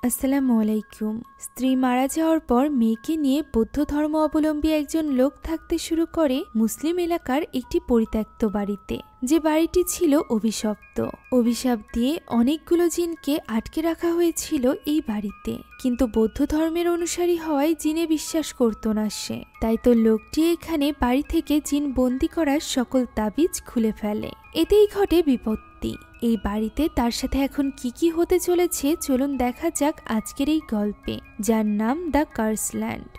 আসসালামু আলাইকুম। স্ত্রী মারা যাওয়ার পর মেয়েকে নিয়ে বৌদ্ধ ধর্ম অবলম্বী একজন লোক থাকতে শুরু করে মুসলিম এলাকার একটি পরিত্যক্ত বাড়িতে। যে বাড়িটি ছিল অভিশপ্ত। অভিশাপ দিয়ে অনেকগুলো জিনকে আটকে রাখা হয়েছিল এই বাড়িতে, কিন্তু বৌদ্ধ ধর্মের অনুসারী হওয়ায় জিনে বিশ্বাস করত না সে। তাই তো লোকটি এখানে বাড়ি থেকে জিন বন্দি করার সকল তাবিজ খুলে ফেলে। এতেই ঘটে বিপত্তি। এই বাড়িতে তার সাথে এখন কি হতে চলেছে চলুন দেখা যাক আজকের এই গল্পে, যার নাম দ্য কার্স ল্যান্ড।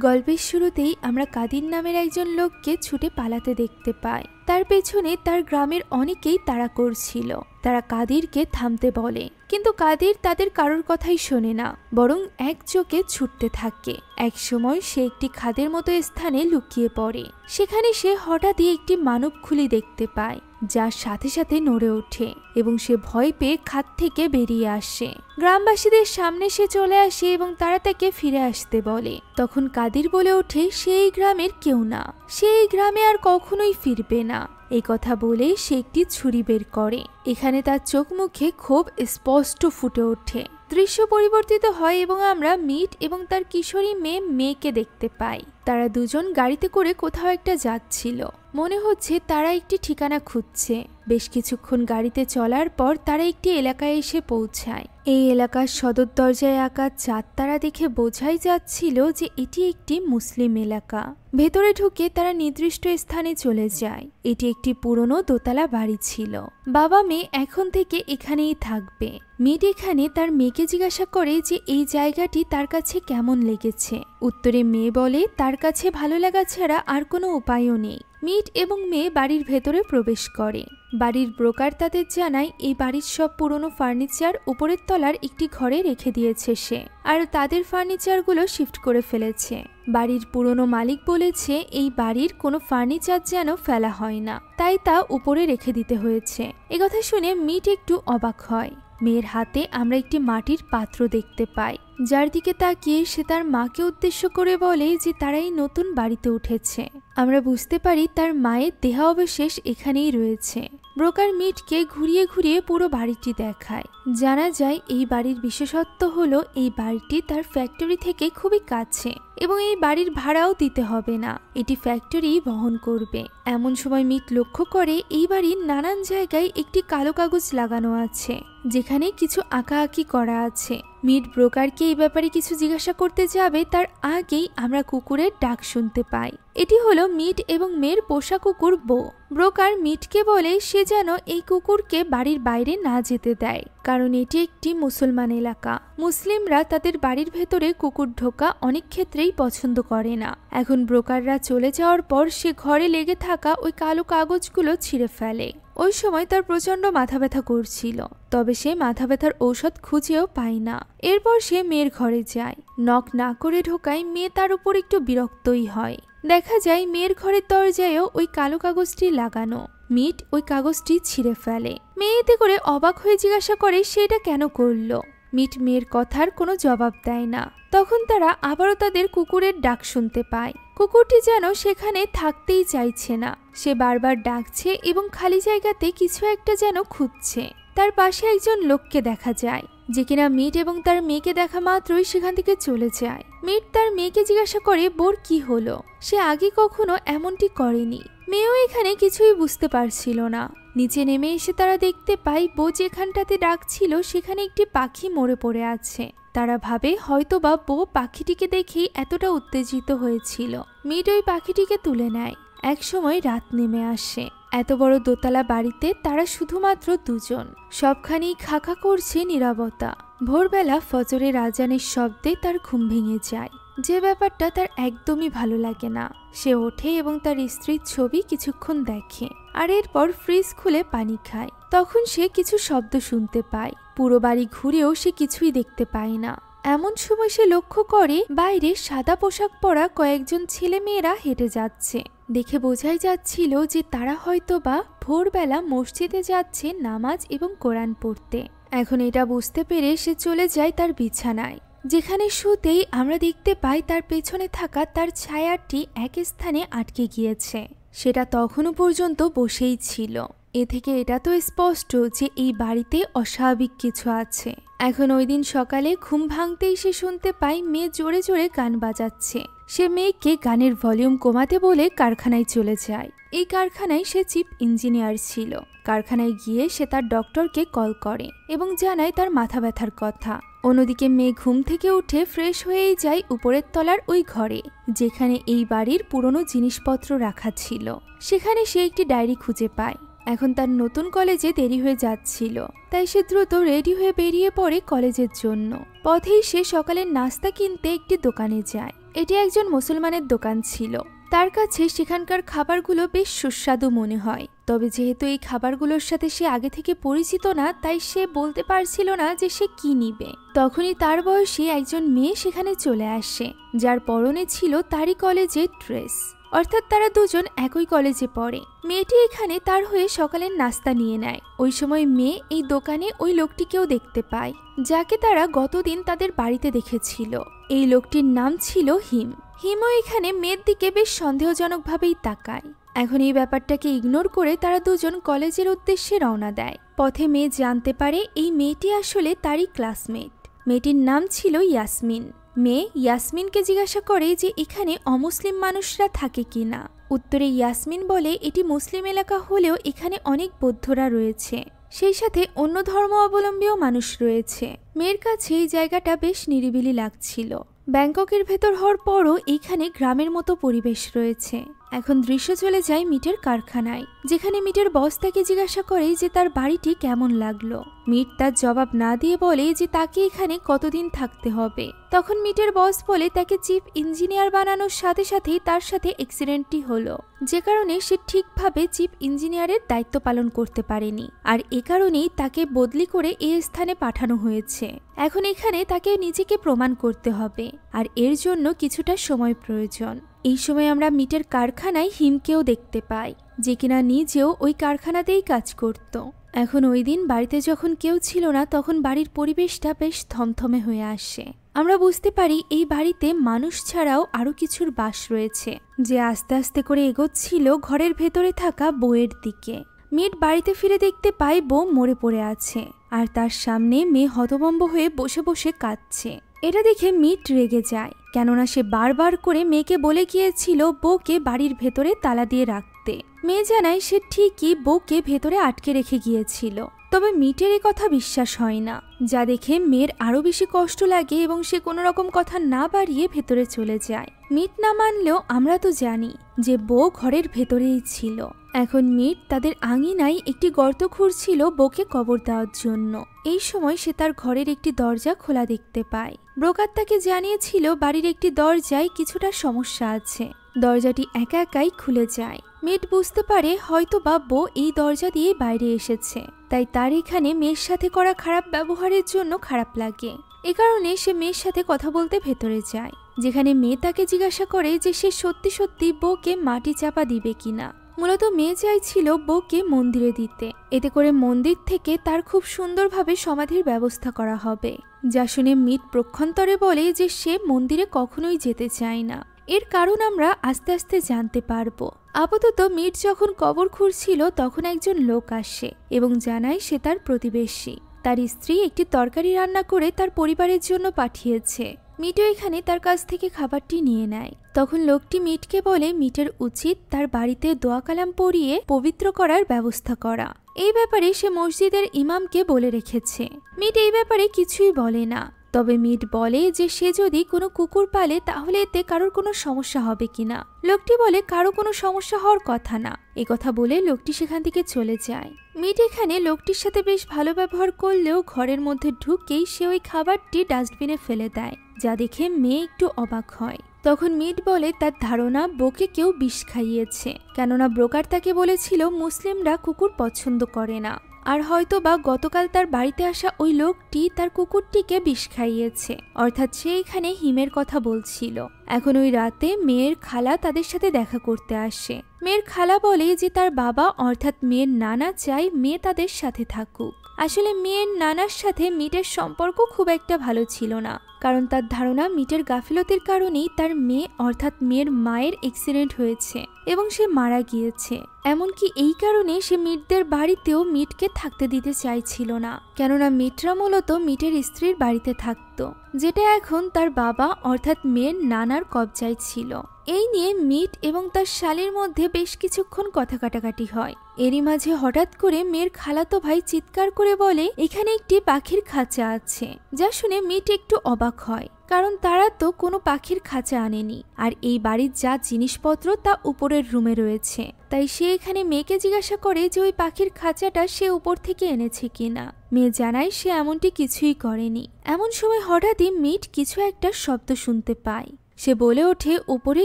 গল্পের শুরুতেই আমরা কাদির নামের একজন লোককে ছুটে পালাতে দেখতে পাই। তার পেছনে তার গ্রামের অনেকেই তাড়া করছিল। তারা কাদিরকে থামতে বলে, কিন্তু কাদির তাদের কারোর কথাই শোনে না, বরং এক চোখে ছুটতে থাকে। এক সময় সে একটি খাদের মতো স্থানে লুকিয়ে পড়ে। সেখানে সে হঠাৎই একটি মানব খুলি দেখতে পায়, যার সাথে সাথে নড়ে ওঠে এবং সে ভয় পেয়ে খাদ থেকে বেরিয়ে আসে। গ্রামবাসীদের সামনে সে চলে আসে এবং তারা তাকে ফিরে আসতে বলে। তখন কাদির বলে ওঠে সে এই গ্রামের কেউ না, সে এই গ্রামে আর কখনোই ফিরবে না। এই কথা বলে সে একটি ছুরি বের করে। এখানে তার চোখ মুখে ক্ষোভ স্পষ্ট ফুটে ওঠে। দৃশ্য পরিবর্তিত হয় এবং আমরা মিট এবং তার কিশোরী মেয়েকে দেখতে পাই। তারা দুজন গাড়িতে করে কোথাও একটা যাচ্ছিল। মনে হচ্ছে তারা একটি ঠিকানা খুঁজছে। বেশ কিছুক্ষণ গাড়িতে চলার পর তারা একটি এলাকায় এসে পৌঁছায়। এই এলাকার সদর দরজায় আঁকা চাঁদ তারা দেখে বোঝাই যাচ্ছিল যে এটি একটি মুসলিম এলাকা। ভেতরে ঢুকে তারা নির্দিষ্ট স্থানে চলে যায়। এটি একটি পুরনো দোতলা বাড়ি ছিল। বাবা মেয়ে এখন থেকে এখানেই থাকবে। মিট এখানে তার মেয়েকে জিজ্ঞাসা করে যে এই জায়গাটি তার কাছে কেমন লেগেছে। উত্তরে মেয়ে বলে তার কাছে ভালো লাগা ছাড়া আর কোনো উপায়ও নেই। মিট এবং মেয়ে বাড়ির ভেতরে প্রবেশ করে। বাড়ির ব্রোকার তাদের জানায় এই বাড়ির সব পুরনো ফার্নিচার উপরের তলার একটি ঘরে রেখে দিয়েছে সে, আর তাদের ফার্নিচারগুলো শিফট করে ফেলেছে। বাড়ির পুরনো মালিক বলেছে এই বাড়ির কোনো ফার্নিচার যেন ফেলা হয় না, তাই তা উপরে রেখে দিতে হয়েছে। একথা শুনে মিট একটু অবাক হয়। মেয়ের হাতে আমরা একটি মাটির পাত্র দেখতে পাই, যার দিকে তাকিয়ে সে তার মাকে উদ্দেশ্য করে বলে যে তারা এই নতুন বাড়িতে উঠেছে। আমরা বুঝতে পারি তার মায়ের দেহাবশেষ এখানেই রয়েছে। ব্রোকার মিটকে ঘুরিয়ে ঘুরিয়ে পুরো বাড়িটি দেখায়। জানা যায় এই বাড়ির বিশেষত্ব হলো এই বাড়িটি তার ফ্যাক্টরি থেকে খুবই কাছে এবং এই বাড়ির ভাড়াও দিতে হবে না, এটি ফ্যাক্টরি বহন করবে। এমন সময় মিট লক্ষ্য করে এই বাড়ির নানান জায়গায় একটি কালো কাগজ লাগানো আছে, যেখানে কিছু আঁকাআঁকি করা আছে। মিট ব্রোকারকে এই ব্যাপারে কিছু জিজ্ঞাসা করতে যাবে তার আগেই আমরা কুকুরের ডাক শুনতে পাই। এটি হলো মিট এবং মেয়ের পোষা কুকুর বো। ব্রোকার মিটকে বলে সে যেন এই কুকুরকে বাড়ির বাইরে না যেতে দেয়, কারণ এটি একটি মুসলমান এলাকা। মুসলিমরা তাদের বাড়ির ভেতরে কুকুর ঢোকা অনেক ক্ষেত্রেই পছন্দ করে না। এখন ব্রোকাররা চলে যাওয়ার পর সে ঘরে লেগে থাকা ওই কালো কাগজগুলো ছিঁড়ে ফেলে। ওই সময় তার প্রচন্ড মাথা ব্যথা করছিল, তবে সে মাথা ব্যথার ঔষধ খুঁজেও পায় না। এরপর সে মেয়ের ঘরে যায়। নক না করে ঢোকায় মেয়ে তার উপর একটু বিরক্তই হয়। দেখা যায় মেয়ের ঘরের দরজায়ও ওই কালো কাগজটি লাগানো। মিট ওই কাগজটি ছিঁড়ে ফেলে। মেয়ে এতে করে অবাক হয়ে জিজ্ঞাসা করে সেটা কেন করলো। মিট মেয়ের কথার কোনো জবাব দেয় না। তখন তারা আবারও তাদের কুকুরের ডাক শুনতে পায়। কুকুরটি যেন সেখানে থাকতেই চাইছে না, সে বারবার ডাকছে এবং খালি জায়গাতে কিছু একটা যেন খুঁজছে। তার পাশে একজন লোককে দেখা যায়, যে কিনা মিট এবং তার মেয়েকে দেখা মাত্রই সেখান থেকে চলে যায়। মিট তার মেয়েকে জিজ্ঞাসা করে বোর কি হলো, সে আগে কখনো এমনটি করেনি। মেয়েও এখানে কিছুই বুঝতে পারছিল না। নিচে নেমে এসে তারা দেখতে পায় বো যেখানটাতে ডাকছিল সেখানে একটি পাখি মরে পড়ে আছে। তারা ভাবে হয়তোবা বো পাখিটিকে দেখেই এতটা উত্তেজিত হয়েছিল। মিট ওই পাখিটিকে তুলে নেয়। এক সময় রাত নেমে আসে। এত বড় দোতলা বাড়িতে তারা শুধুমাত্র দুজন। সবখানেই খাকা করছে নীরবতা। ভোরবেলা ফজরের আজানের শব্দে তার ঘুম ভেঙে যায়, যে ব্যাপারটা তার একদমই ভালো লাগে না। সে ওঠে এবং তার স্ত্রীর ছবি কিছুক্ষণ দেখে, আর এরপর ফ্রিজ খুলে পানি খায়। তখন সে কিছু শব্দ শুনতে পায়। পুরো বাড়ি ঘুরেও সে কিছুই দেখতে পায় না। এমন সময় সে লক্ষ্য করে বাইরে সাদা পোশাক পরা কয়েকজন ছেলে মেয়েরা হেঁটে যাচ্ছে। দেখে বোঝাই যাচ্ছিল যে তারা হয়তোবা ভোরবেলা মসজিদে যাচ্ছে নামাজ এবং কোরআন পড়তে। এখন এটা বুঝতে পেরে সে চলে যায় তার বিছানায়, যেখানে শুতেই আমরা দেখতে পাই তার পেছনে থাকা তার ছায়াটি এক স্থানে আটকে গিয়েছে। সেটা তখনও পর্যন্ত বসেই ছিল। এ থেকে এটা তো স্পষ্ট যে এই বাড়িতে অস্বাভাবিক কিছু আছে। এখন ওই দিন সকালে ঘুম ভাঙতেই সে শুনতে পায় মেয়ে জোরে জোরে গান বাজাচ্ছে। সে মেয়েকে গানের ভলিউম কমাতে বলে কারখানায় চলে যায়। এই কারখানায় সে চিফ ইঞ্জিনিয়ার ছিল। কারখানায় গিয়ে সে তার ডক্টরকে কল করে এবং জানায় তার মাথা ব্যথার কথা। অন্যদিকে মেয়ে ঘুম থেকে উঠে ফ্রেশ হয়েই যায় উপরের তলার ওই ঘরে, যেখানে এই বাড়ির পুরনো জিনিসপত্র রাখা ছিল। সেখানে সে একটি ডায়েরি খুঁজে পায়। এখন তার নতুন কলেজে দেরি হয়ে যাচ্ছিল, তাই সে দ্রুত রেডি হয়ে বেরিয়ে পড়ে কলেজের জন্য। পথেই সে সকালের নাস্তা কিনতে একটি দোকানে যায়। এটি একজন মুসলমানের দোকান ছিল। তার কাছে সেখানকার খাবারগুলো বেশ সুস্বাদু মনে হয়। তবে যেহেতু এই খাবারগুলোর সাথে সে আগে থেকে পরিচিত না, তাই সে বলতে পারছিল না যে সে কি নিবে। তখনই তার বয়সী একজন মেয়ে সেখানে চলে আসে, যার পরনে ছিল তারই কলেজের ড্রেস। অর্থাৎ তারা দুজন একই কলেজে পড়ে। মেয়েটি এখানে তার হয়ে সকালের নাস্তা নিয়ে নেয়। ওই সময় মেয়ে এই দোকানে ওই লোকটিকেও দেখতে পায়, যাকে তারা গতদিন তাদের বাড়িতে দেখেছিল। এই লোকটির নাম ছিল হিম। হিমও এখানে মেয়ের দিকে বেশ সন্দেহজনকভাবেই তাকায়। এখন এই ব্যাপারটাকে ইগনোর করে তারা দুজন কলেজের উদ্দেশ্যে রওনা দেয়। পথে মেয়ে জানতে পারে এই মেয়েটি আসলে তারই ক্লাসমেট। মেয়েটির নাম ছিল ইয়াসমিন। মেয়ে ইয়াসমিনকে জিজ্ঞাসা করে যে এখানে অমুসলিম মানুষরা থাকে কিনা। উত্তরে ইয়াসমিন বলে এটি মুসলিম এলাকা হলেও এখানে অনেক বৌদ্ধরা রয়েছে, সেই সাথে অন্য ধর্ম অবলম্বীও মানুষ রয়েছে। মেয়ের কাছে এই জায়গাটা বেশ নিরিবিলি লাগছিল। ব্যাংককের ভেতর হওয়ার পরও এইখানে গ্রামের মতো পরিবেশ রয়েছে। এখন দৃশ্য চলে যায় মিটের কারখানায়, যেখানে মিটের বস তাকে জিজ্ঞাসা করে যে তার বাড়িটি কেমন লাগলো। মিট তার জবাব না দিয়ে বলে যে তাকে এখানে কতদিন থাকতে হবে। তখন মিটের বস বলে তাকে চিফ ইঞ্জিনিয়ার বানানোর সাথে সাথেই তার সাথে অ্যাক্সিডেন্টটি হলো, যে কারণে সে ঠিকভাবে চিফ ইঞ্জিনিয়ারের দায়িত্ব পালন করতে পারেনি। আর এ কারণেই তাকে বদলি করে এই স্থানে পাঠানো হয়েছে। এখন এখানে তাকে নিজেকে প্রমাণ করতে হবে, আর এর জন্য কিছুটা সময় প্রয়োজন। এই সময় আমরা মিটের কারখানায় হিমকেও দেখতে পাই, যে কিনা নিজেও ওই কারখানাতেই কাজ করত। এখন ওই দিন বাড়িতে যখন কেউ ছিল না, তখন বাড়ির পরিবেশটা বেশ থমথমে হয়ে আসে। আমরা বুঝতে পারি এই বাড়িতে মানুষ ছাড়াও আরো কিছুর বাস রয়েছে, যে আস্তে আস্তে করে এগোচ্ছিল ঘরের ভেতরে থাকা বউয়ের দিকে। মিট বাড়িতে ফিরে দেখতে পায় বউ মরে পড়ে আছে, আর তার সামনে মেয়ে হতভম্ব হয়ে বসে বসে কাঁদছে। এটা দেখে মিট রেগে যায়, কেননা সে বারবার করে মেয়েকে বলে গিয়েছিল বউকে বাড়ির ভেতরে তালা দিয়ে রাখতে। মেয়ে জানায় সে ঠিকই বউকে ভেতরে আটকে রেখে গিয়েছিল। তবে মিটের এ কথা বিশ্বাস হয় না, যা দেখে মেয়ের আরো বেশি কষ্ট লাগে এবং সে কোনো রকম কথা না বাড়িয়ে ভেতরে চলে যায়। মিট না মানলেও আমরা তো জানি যে বউ ঘরের ভেতরেই ছিল। এখন মিট তাদের আঙিনায় একটি গর্ত খুঁড়ছিল বউকে কবর দেওয়ার জন্য। এই সময় সে তার ঘরের একটি দরজা খোলা দেখতে পায়। ব্রোকার তাকে জানিয়েছিল বাড়ির একটি দরজায় কিছুটা সমস্যা আছে। দরজাটি একা একাই খুলে যায়। মিট বুঝতে পারে হয়তো বা বউ এই দরজা দিয়ে বাইরে এসেছে, তাই তার এখানে মেয়ের সাথে করা খারাপ ব্যবহারের জন্য খারাপ লাগে। এ কারণে সে মেয়ের সাথে কথা বলতে ভেতরে যায়, যেখানে মেয়ে তাকে জিজ্ঞাসা করে যে সে সত্যি সত্যি বউকে মাটি চাপা দিবে কিনা। মূলত মেয়ে চাইছিল বউকে মন্দিরে দিতে, এতে করে মন্দির থেকে তার খুব সুন্দরভাবে সমাধির ব্যবস্থা করা হবে। যা শুনে মিট প্রক্ষন্তরে বলে যে সে মন্দিরে কখনোই যেতে চায় না। এর কারণ আমরা আস্তে আস্তে জানতে পারবো। আপাতত মিট যখন কবর খুঁড়ছিল তখন একজন লোক আসে এবং জানায় সে তার প্রতিবেশী। তার স্ত্রী একটি তরকারি রান্না করে তার পরিবারের জন্য পাঠিয়েছে। মিটও এখানে তার কাছ থেকে খাবারটি নিয়ে নেয়। তখন লোকটি মিটকে বলে মিটের উচিত তার বাড়িতে দোয়া কালাম পড়িয়ে পবিত্র করার ব্যবস্থা করা। এই ব্যাপারে সে মসজিদের ইমামকে বলে রেখেছে। মিট এই ব্যাপারে কিছুই বলে না। তবে মিট বলে যে সে যদি কোনো কুকুর পালে তাহলে এতে কারোর কোনো সমস্যা হবে কিনা। লোকটি বলে কারো কোনো সমস্যা হওয়ার কথা না। এ কথা বলে লোকটি সেখান থেকে চলে যায়। মিট এখানে লোকটির সাথে বেশ ভালো ব্যবহার করলেও ঘরের মধ্যে ঢুকেই সে ওই খাবারটি ডাস্টবিনে ফেলে দেয়, যা দেখে মেয়ে একটু অবাক হয়। তখন মিট বলে তার ধারণা বউকে কেউ বিষ খাইয়েছে, কেননা ব্রোকার তাকে বলেছিল মুসলিমরা কুকুর পছন্দ করে না। আর হয়তো বা গতকাল তার বাড়িতে আসা ওই লোকটি তার কুকুরটিকে বিষ খাইয়েছে, অর্থাৎ সে এখানে হিমের কথা বলছিল। এখন ওই রাতে মেয়ের খালা তাদের সাথে দেখা করতে আসে। মেয়ের খালা বলে যে তার বাবা অর্থাৎ মেয়ের নানা চাই মেয়ে তাদের সাথে থাকুক। আসলে মেয়ের নানার সাথে মিটের সম্পর্ক খুব একটা ভালো ছিল না, কারণ তার ধারণা মিটের গাফিলতির কারণেই তার মেয়ে অর্থাৎ মেয়ের মায়ের অ্যাক্সিডেন্ট হয়েছে এবং সে মারা গিয়েছে। এমনকি এই কারণে সে মিটদের বাড়িতেও মিটকে থাকতে দিতে চাইছিল না, কেননা মিটরা মূলত মিটের স্ত্রীর বাড়িতে থাকতো, যেটা এখন তার বাবা অর্থাৎ মেয়ের নানার কবজায় ছিল। এই নিয়ে মিট এবং তার শালীর মধ্যে বেশ কিছুক্ষণ কথা কাটাকাটি হয়। এরই মাঝে হঠাৎ করে মেয়ের খালাতো ভাই চিৎকার করে বলে এখানে একটি পাখির খাঁচা আছে, যা শুনে মিট একটু অবাক হয়, কারণ তারা তো কোনো পাখির খাঁচা আনেনি, আর এই বাড়ির যা জিনিসপত্র তা উপরের রুমে রয়েছে। তাই সে এখানে মেয়েকে জিজ্ঞাসা করে যে ওই পাখির খাঁচাটা সে উপর থেকে এনেছে কিনা। মেয়ে জানায় সে এমনটি কিছুই করেনি। এমন সময় হঠাৎই মিট কিছু একটা শব্দ শুনতে পায়। সে বলে ওঠে উপরে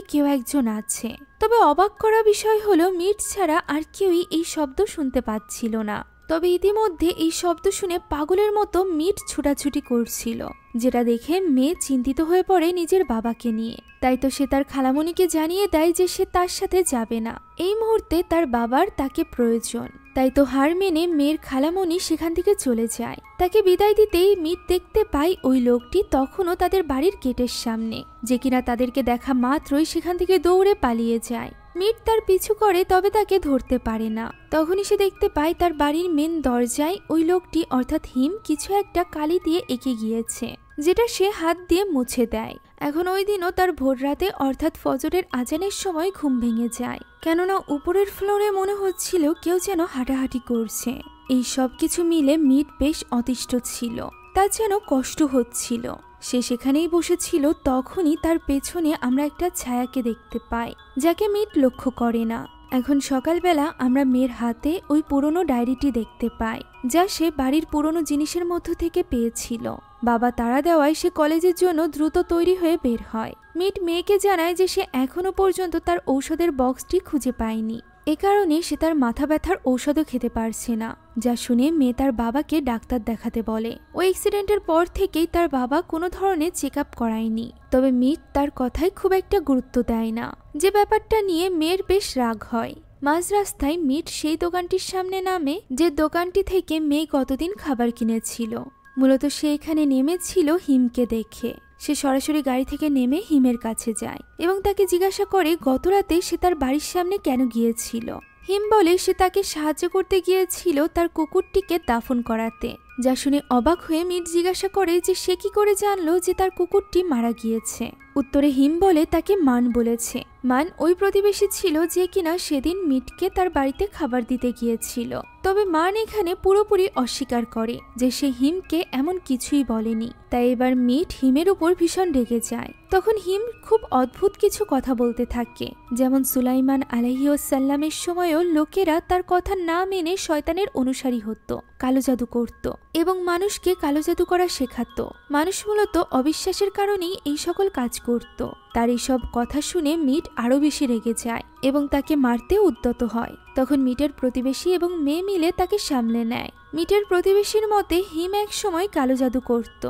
কেউ একজন আছে। তবে অবাক করা বিষয় হলো মিট ছাড়া আর কেউই এই শব্দ শুনতে পাচ্ছিল না। তবে ইতিমধ্যে এই শব্দ শুনে পাগলের মতো মিট ছুটাছুটি করছিল, যেটা দেখে মেয়ে চিন্তিত হয়ে পড়ে নিজের বাবাকে নিয়ে। তাই তো সে তার খালামণিকে জানিয়ে দেয় যে সে তার সাথে যাবে না, এই মুহূর্তে তার বাবার তাকে প্রয়োজন। তাই তো হার মেনে মেয়ের খালামণি সেখান থেকে চলে যায়। তাকে বিদায় দিতেই মিট দেখতে পায় ওই লোকটি তখনও তাদের বাড়ির গেটের সামনে, যে কিনা তাদেরকে দেখা মাত্রই সেখান থেকে দৌড়ে পালিয়ে যায়। মিট তার পিছু করে, তবে তাকে ধরতে পারে না। তখনই সে দেখতে পায় তার বাড়ির মেন দরজায় ওই লোকটি অর্থাৎ হিম কিছু একটা কালি দিয়ে এঁকে গিয়েছে, যেটা সে হাত দিয়ে মুছে দেয়। এখন ওই দিনও তার ভোর রাতে অর্থাৎ ফজরের আজানের সময় ঘুম ভেঙে যায়, কেননা উপরের ফ্লোরে মনে হচ্ছিল কেউ যেন হাঁটাহাঁটি করছে। এই সব কিছু মিলে মিট বেশ অতিষ্ঠ ছিল, তার যেন কষ্ট হচ্ছিল। সে সেখানেই বসেছিল, তখনই তার পেছনে আমরা একটা ছায়াকে দেখতে পাই, যাকে মিট লক্ষ্য করে না। এখন সকালবেলা আমরা মেয়ের হাতে ওই পুরনো ডায়েরিটি দেখতে পাই, যা সে বাড়ির পুরনো জিনিসের মধ্য থেকে পেয়েছিল। বাবা তাড়া দেওয়ায় সে কলেজের জন্য দ্রুত তৈরি হয়ে বের হয়। মিট মেয়েকে জানায় যে সে এখনো পর্যন্ত তার ঔষধের বক্সটি খুঁজে পায়নি, এ কারণে সে তার মাথা ব্যথার ঔষধও খেতে পারছে না। যা শুনে মেয়ে তার বাবাকে ডাক্তার দেখাতে বলে। ওই অ্যাক্সিডেন্টের পর থেকেই তার বাবা কোনো ধরনের চেক আপ করায়নি। তবে মিট তার কথায় খুব একটা গুরুত্ব দেয় না, যে ব্যাপারটা নিয়ে মেয়ের বেশ রাগ হয়। মাঝ রাস্তায় মিট সেই দোকানটির সামনে নামে, যে দোকানটি থেকে মেয়ে গতদিন খাবার কিনেছিল। মূলত সে এখানে নেমেছিল হিমকে দেখে। সে সরাসরি গাড়ি থেকে নেমে হিমের কাছে যায় এবং তাকে জিজ্ঞাসা করে গতরাতে সে তার বাড়ির সামনে কেন গিয়েছিল। হিম বলে সে তাকে সাহায্য করতে গিয়েছিল তার কুকুরটিকে দাফন করাতে। যা শুনে অবাক হয়ে মিট জিজ্ঞাসা করে যে সে কি করে জানলো যে তার কুকুরটি মারা গিয়েছে। উত্তরে হিম বলে তাকে মান বলেছে। মান ওই প্রতিবেশী ছিল যে কিনা সেদিন মিটকে তার বাড়িতে খাবার দিতে গিয়েছিল। তবে মান এখানে পুরোপুরি অস্বীকার করে যে সে হিমকে এমন কিছুই বলেনি। তাই এবার মিট হিমের উপর ভীষণ রেগে যায়। তখন হিম খুব অদ্ভুত কিছু কথা বলতে থাকে, যেমন সুলাইমান আলাইহিসসালামের সময়ও লোকেরা তার কথা না মেনে শয়তানের অনুসারী হতো, কালো জাদু করত এবং মানুষকে কালো জাদু করা শেখাতো। মানুষ মূলত অবিশ্বাসের কারণেই এই সকল কাজ করত। তার এইসব কথা শুনে মিট আরো বেশি রেগে যায় এবং তাকে মারতে উদ্যত হয়। তখন মিটের প্রতিবেশী এবং মেয়ে মিলে তাকে সামলে নেয়। মিটের প্রতিবেশীর মতে হিম এক সময় কালো জাদু করত,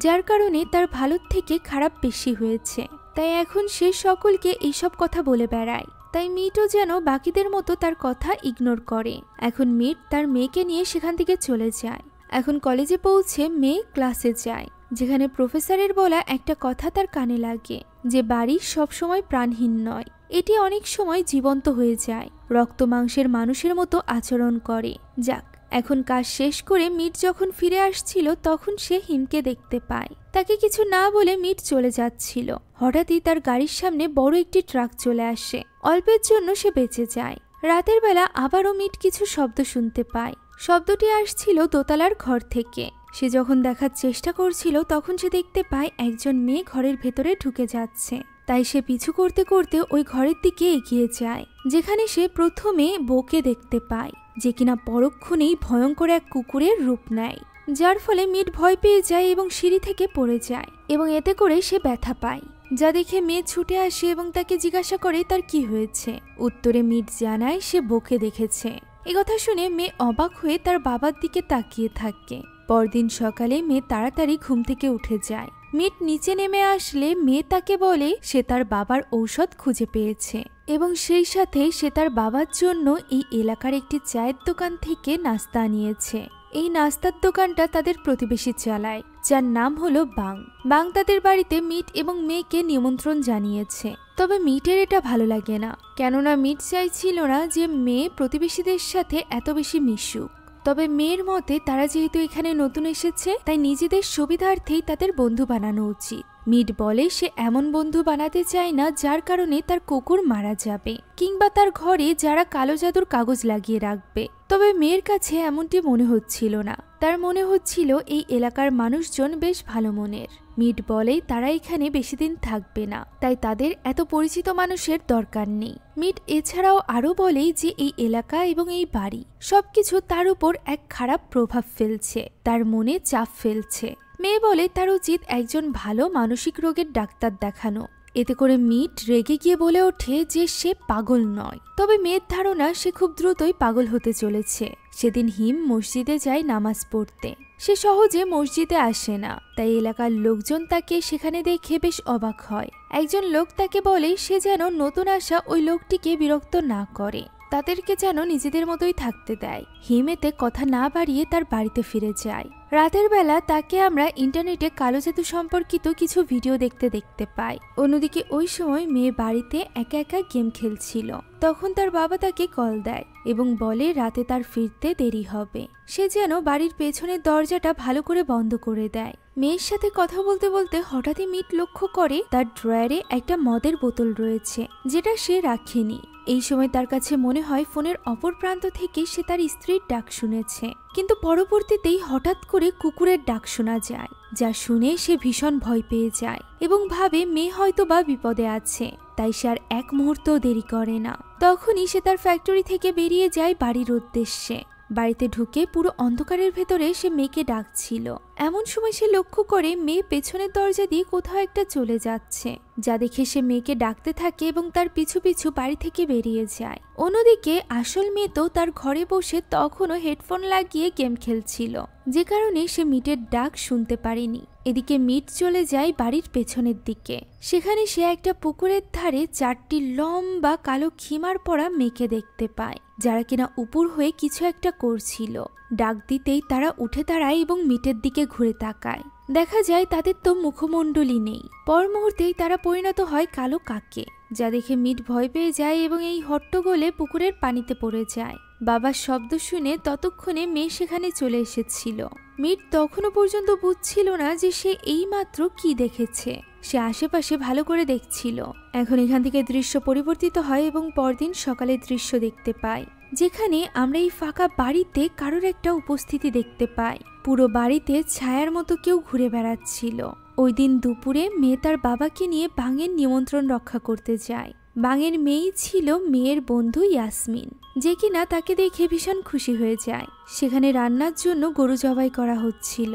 যার কারণে তার ভালোর থেকে খারাপ বেশি হয়েছে। তাই এখন সে সকলকে এইসব কথা বলে বেড়ায়। তাই মিটও যেন বাকিদের মতো তার কথা ইগনোর করে। এখন মিট তার মেয়েকে নিয়ে সেখান থেকে চলে যায়। এখন কলেজে পৌঁছে মেয়ে ক্লাসে যায়, যেখানে প্রফেসরের বলা একটা কথা তার কানে লাগে, যে বাড়ি সবসময় প্রাণহীন নয়, এটি অনেক সময় জীবন্ত হয়ে যায়, রক্ত মাংসের মানুষের মতো আচরণ করে। যাক, এখন কাজ শেষ করে মিট যখন ফিরে আসছিল তখন সে হিমকে দেখতে পায়। তাকে কিছু না বলে মিট চলে যাচ্ছিল। হঠাৎই তার গাড়ির সামনে বড় একটি ট্রাক চলে আসে। অল্পের জন্য সে বেঁচে যায়। রাতের বেলা আবারও মিট কিছু শব্দ শুনতে পায়। শব্দটি আসছিল দোতলার ঘর থেকে। সে যখন দেখার চেষ্টা করছিল তখন সে দেখতে পায় একজন মেয়ে ঘরের ভেতরে ঢুকে যাচ্ছে। তাই সে পিছু করতে করতে ওই ঘরের দিকে এগিয়ে যায়, যেখানে সে প্রথমে বউকে দেখতে পায়, যে কিনা পরক্ষণেই ভয়ঙ্কর এক কুকুরের রূপ নেয়, যার ফলে মিট ভয় পেয়ে যায় এবং সিঁড়ি থেকে পড়ে যায় এবং এতে করে সে ব্যথা পায়। যা দেখে মেয়ে ছুটে আসে এবং তাকে জিজ্ঞাসা করে তার কি হয়েছে। উত্তরে মিট জানায় সে বউকে দেখেছে। এ কথা শুনে মেয়ে অবাক হয়ে তার বাবার দিকে তাকিয়ে থাকে। পরদিন সকালে মেয়ে তাড়াতাড়ি ঘুম থেকে উঠে যায়। মিট নিচে নেমে আসলে মেয়ে তাকে বলে সে তার বাবার ঔষধ খুঁজে পেয়েছে এবং সেই সাথে সে তার বাবার জন্য এই এলাকার একটি চায়ের দোকান থেকে নাস্তা নিয়েছে। এই নাস্তার দোকানটা তাদের প্রতিবেশী চালায়, যার নাম হলো বাং। বাং তাদের বাড়িতে মিট এবং মেয়েকে নিমন্ত্রণ জানিয়েছে। তবে মিটের এটা ভালো লাগে না, কেননা মিট চাইছিল না যে মেয়ে প্রতিবেশীদের সাথে এত বেশি মিশুক। তবে মেয়ের মতে তারা যেহেতু এখানে নতুন এসেছে, তাই নিজেদের সুবিধার্থেই তাদের বন্ধু বানানো উচিত। মিট বলে সে এমন বন্ধু বানাতে চায় না যার কারণে তার কুকুর মারা যাবে, কিংবা তার ঘরে যারা কালো জাদুর কাগজ লাগিয়ে রাখবে। তবে মেয়ের কাছে এমনটি মনে হচ্ছিল না, তার মনে হচ্ছিল এই এলাকার মানুষজন বেশ ভালো মনের। মিট বলে তারা এখানে বেশি দিন থাকবে না, তাই তাদের এত পরিচিত মানুষের দরকার নেই। মিট এছাড়াও আরো বলে যে এই এলাকা এবং এই বাড়ি সবকিছু তার উপর এক খারাপ প্রভাব ফেলছে, তার মনে চাপ ফেলছে। মেয়ে বলে তার উচিত একজন ভালো মানসিক রোগের ডাক্তার দেখানো। এতে করে মিট রেগে গিয়ে বলে ওঠে যে সে পাগল নয়। তবে মেয়ের ধারণা সে খুব দ্রুতই পাগল হতে চলেছে। সেদিন হিম মসজিদে যায় নামাজ পড়তে। সে সহজে মসজিদে আসে না, তাই এলাকার লোকজন তাকে সেখানে দেখে বেশ অবাক হয়। একজন লোক তাকে বলে সে যেন নতুন আসা ওই লোকটিকে বিরক্ত না করে, তাদেরকে যেন নিজেদের মতোই থাকতে দেয়। হিম এতে কথা না বাড়িয়ে তার বাড়িতে ফিরে যায়। রাতের বেলা তাকে আমরা ইন্টারনেটে কালো জাদু সম্পর্কিত কিছু ভিডিও দেখতে পাই। অন্যদিকে ওই সময় মেয়ে বাড়িতে একা একা গেম খেলছিল। তখন তার বাবা তাকে কল দেয় এবং বলে রাতে তার ফিরতে দেরি হবে। সে যেন বাড়ির পেছনের দরজাটা ভালো করে বন্ধ করে দেয়। মেয়ের সাথে কথা বলতে বলতে হঠাৎই মিট লক্ষ্য করে তার ড্রয়ারে একটা মদের বোতল রয়েছে, যেটা সে রাখেনি। এই সময় তার কাছে মনে হয় ফোনের অপর প্রান্ত থেকে সে তার স্ত্রীর ডাক শুনেছে, কিন্তু পরবর্তীতেই হঠাৎ করে কুকুরের ডাক শোনা যায়, যা শুনে সে ভীষণ ভয় পেয়ে যায় এবং ভাবে মেয়ে হয়তো বা বিপদে আছে। তাই সে আর এক মুহূর্ত দেরি করে না। তখনই সে তার ফ্যাক্টরি থেকে বেরিয়ে যায় বাড়ির উদ্দেশ্যে। বাড়িতে ঢুকে পুরো অন্ধকারের ভেতরে সে মেয়েকে ডাকছিল। এমন সময় সে লক্ষ্য করে মেয়ে পেছনের দরজা দিয়ে কোথাও একটা চলে যাচ্ছে, যা দেখে সে মেয়েকে ডাকতে থাকে এবং তার পিছু পিছু বাড়ি থেকে বেরিয়ে যায়। অন্যদিকে আসল মেয়ে তো তার ঘরে বসে তখনও হেডফোন লাগিয়ে গেম খেলছিল, যে কারণে সে মিটের ডাক শুনতে পারেনি। এদিকে মিট চলে যায় বাড়ির পেছনের দিকে। সেখানে সে একটা পুকুরের ধারে 4টি লম্বা কালো খিমার পরা মেয়েকে দেখতে পায়, যারা কিনা উপর হয়ে কিছু একটা করছিল। ডাক দিতেই তারা উঠে দাঁড়ায় এবং মিটের দিকে ঘুরে তাকায়। দেখা যায় তাদের তো মুখমণ্ডলই নেই। পর মুহূর্তেই তারা পরিণত হয় কালো কাকে, যা দেখে মিট ভয় পেয়ে যায় এবং এই হট্টগোলে পুকুরের পানিতে পড়ে যায়। বাবার শব্দ শুনে ততক্ষণে মেয়ে সেখানে চলে এসেছিল। মিট তখনও পর্যন্ত বুঝছিল না যে সে এইমাত্র কি দেখেছে। সে আশেপাশে ভালো করে দেখছিল। এখন এখান থেকে দৃশ্য পরিবর্তিত হয় এবং পরদিন সকালের দৃশ্য দেখতে পাই, যেখানে আমরা এই ফাঁকা বাড়িতে কারোর একটা উপস্থিতি দেখতে পাই। পুরো বাড়িতে ছায়ার মতো কেউ ঘুরে বেড়াচ্ছিল। ওই দিন দুপুরে মেয়ে তার বাবাকে নিয়ে বাঙের নিমন্ত্রণ রক্ষা করতে যায়। বাঙের মেয়েই ছিল মেয়ের বন্ধু ইয়াসমিন, যে কিনা তাকে দেখে ভীষণ খুশি হয়ে যায়। সেখানে রান্নার জন্য গরু জবাই করা হচ্ছিল,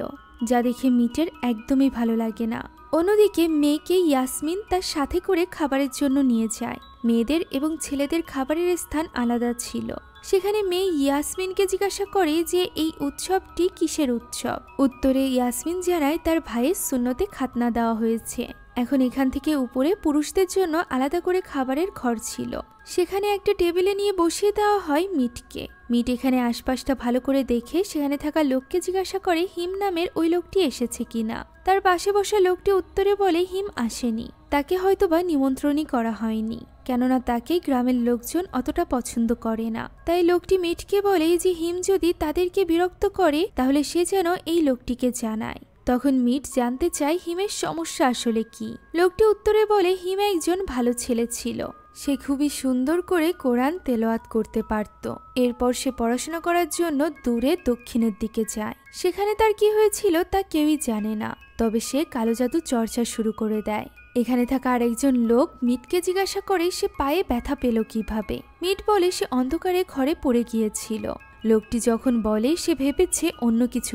যা দেখে মিটের একদমই ভালো লাগে না। অন্যদিকে মেয়েকে ইয়াসমিন তার সাথে করে খাবারের জন্য নিয়ে যায়। মেয়েদের এবং ছেলেদের খাবারের স্থান আলাদা ছিল। সেখানে মেয়ে ইয়াসমিনকে জিজ্ঞাসা করে যে এই উৎসবটি কিসের উৎসব। উত্তরে ইয়াসমিন জানায় তার ভাইয়ের সুন্নতে খাতনা দেওয়া হয়েছে। এখন এখান থেকে উপরে পুরুষদের জন্য আলাদা করে খাবারের ঘর ছিল। সেখানে একটা টেবিলে নিয়ে বসিয়ে দেওয়া হয় মিটকে। মিট এখানে আশপাশটা ভালো করে দেখে সেখানে থাকা লোককে জিজ্ঞাসা করে হিম নামের ওই লোকটি এসেছে কিনা। তার পাশে বসা লোকটি উত্তরে বলে হিম আসেনি, তাকে হয়তোবা নিমন্ত্রণই করা হয়নি, কেননা তাকে গ্রামের লোকজন অতটা পছন্দ করে না। তাই লোকটি মিটকে বলে যে হিম যদি তাদেরকে বিরক্ত করে তাহলে সে যেন এই লোকটিকে জানায়। তখন মিট জানতে চায় হিমের সমস্যা আসলে কি। লোকটি উত্তরে বলে হিম একজন ভালো ছেলে ছিল, সে খুবই সুন্দর করে কোরআন তেলাওয়াত করতে পারত। এরপর সে পড়াশোনা করার জন্য দূরে দক্ষিণের দিকে যায়। সেখানে তার কি হয়েছিল তা কেউই জানে না, তবে সে কালো জাদু চর্চা শুরু করে দেয়। এখানে থাকা আরেকজন লোক মিটকে জিজ্ঞাসা করে সে পায়ে ব্যথা পেল কিভাবে। মিট বলে সে অন্ধকারে ঘরে পড়ে গিয়েছিল। লোকটি যখন বলে সে ভেবেছে অন্য কিছু,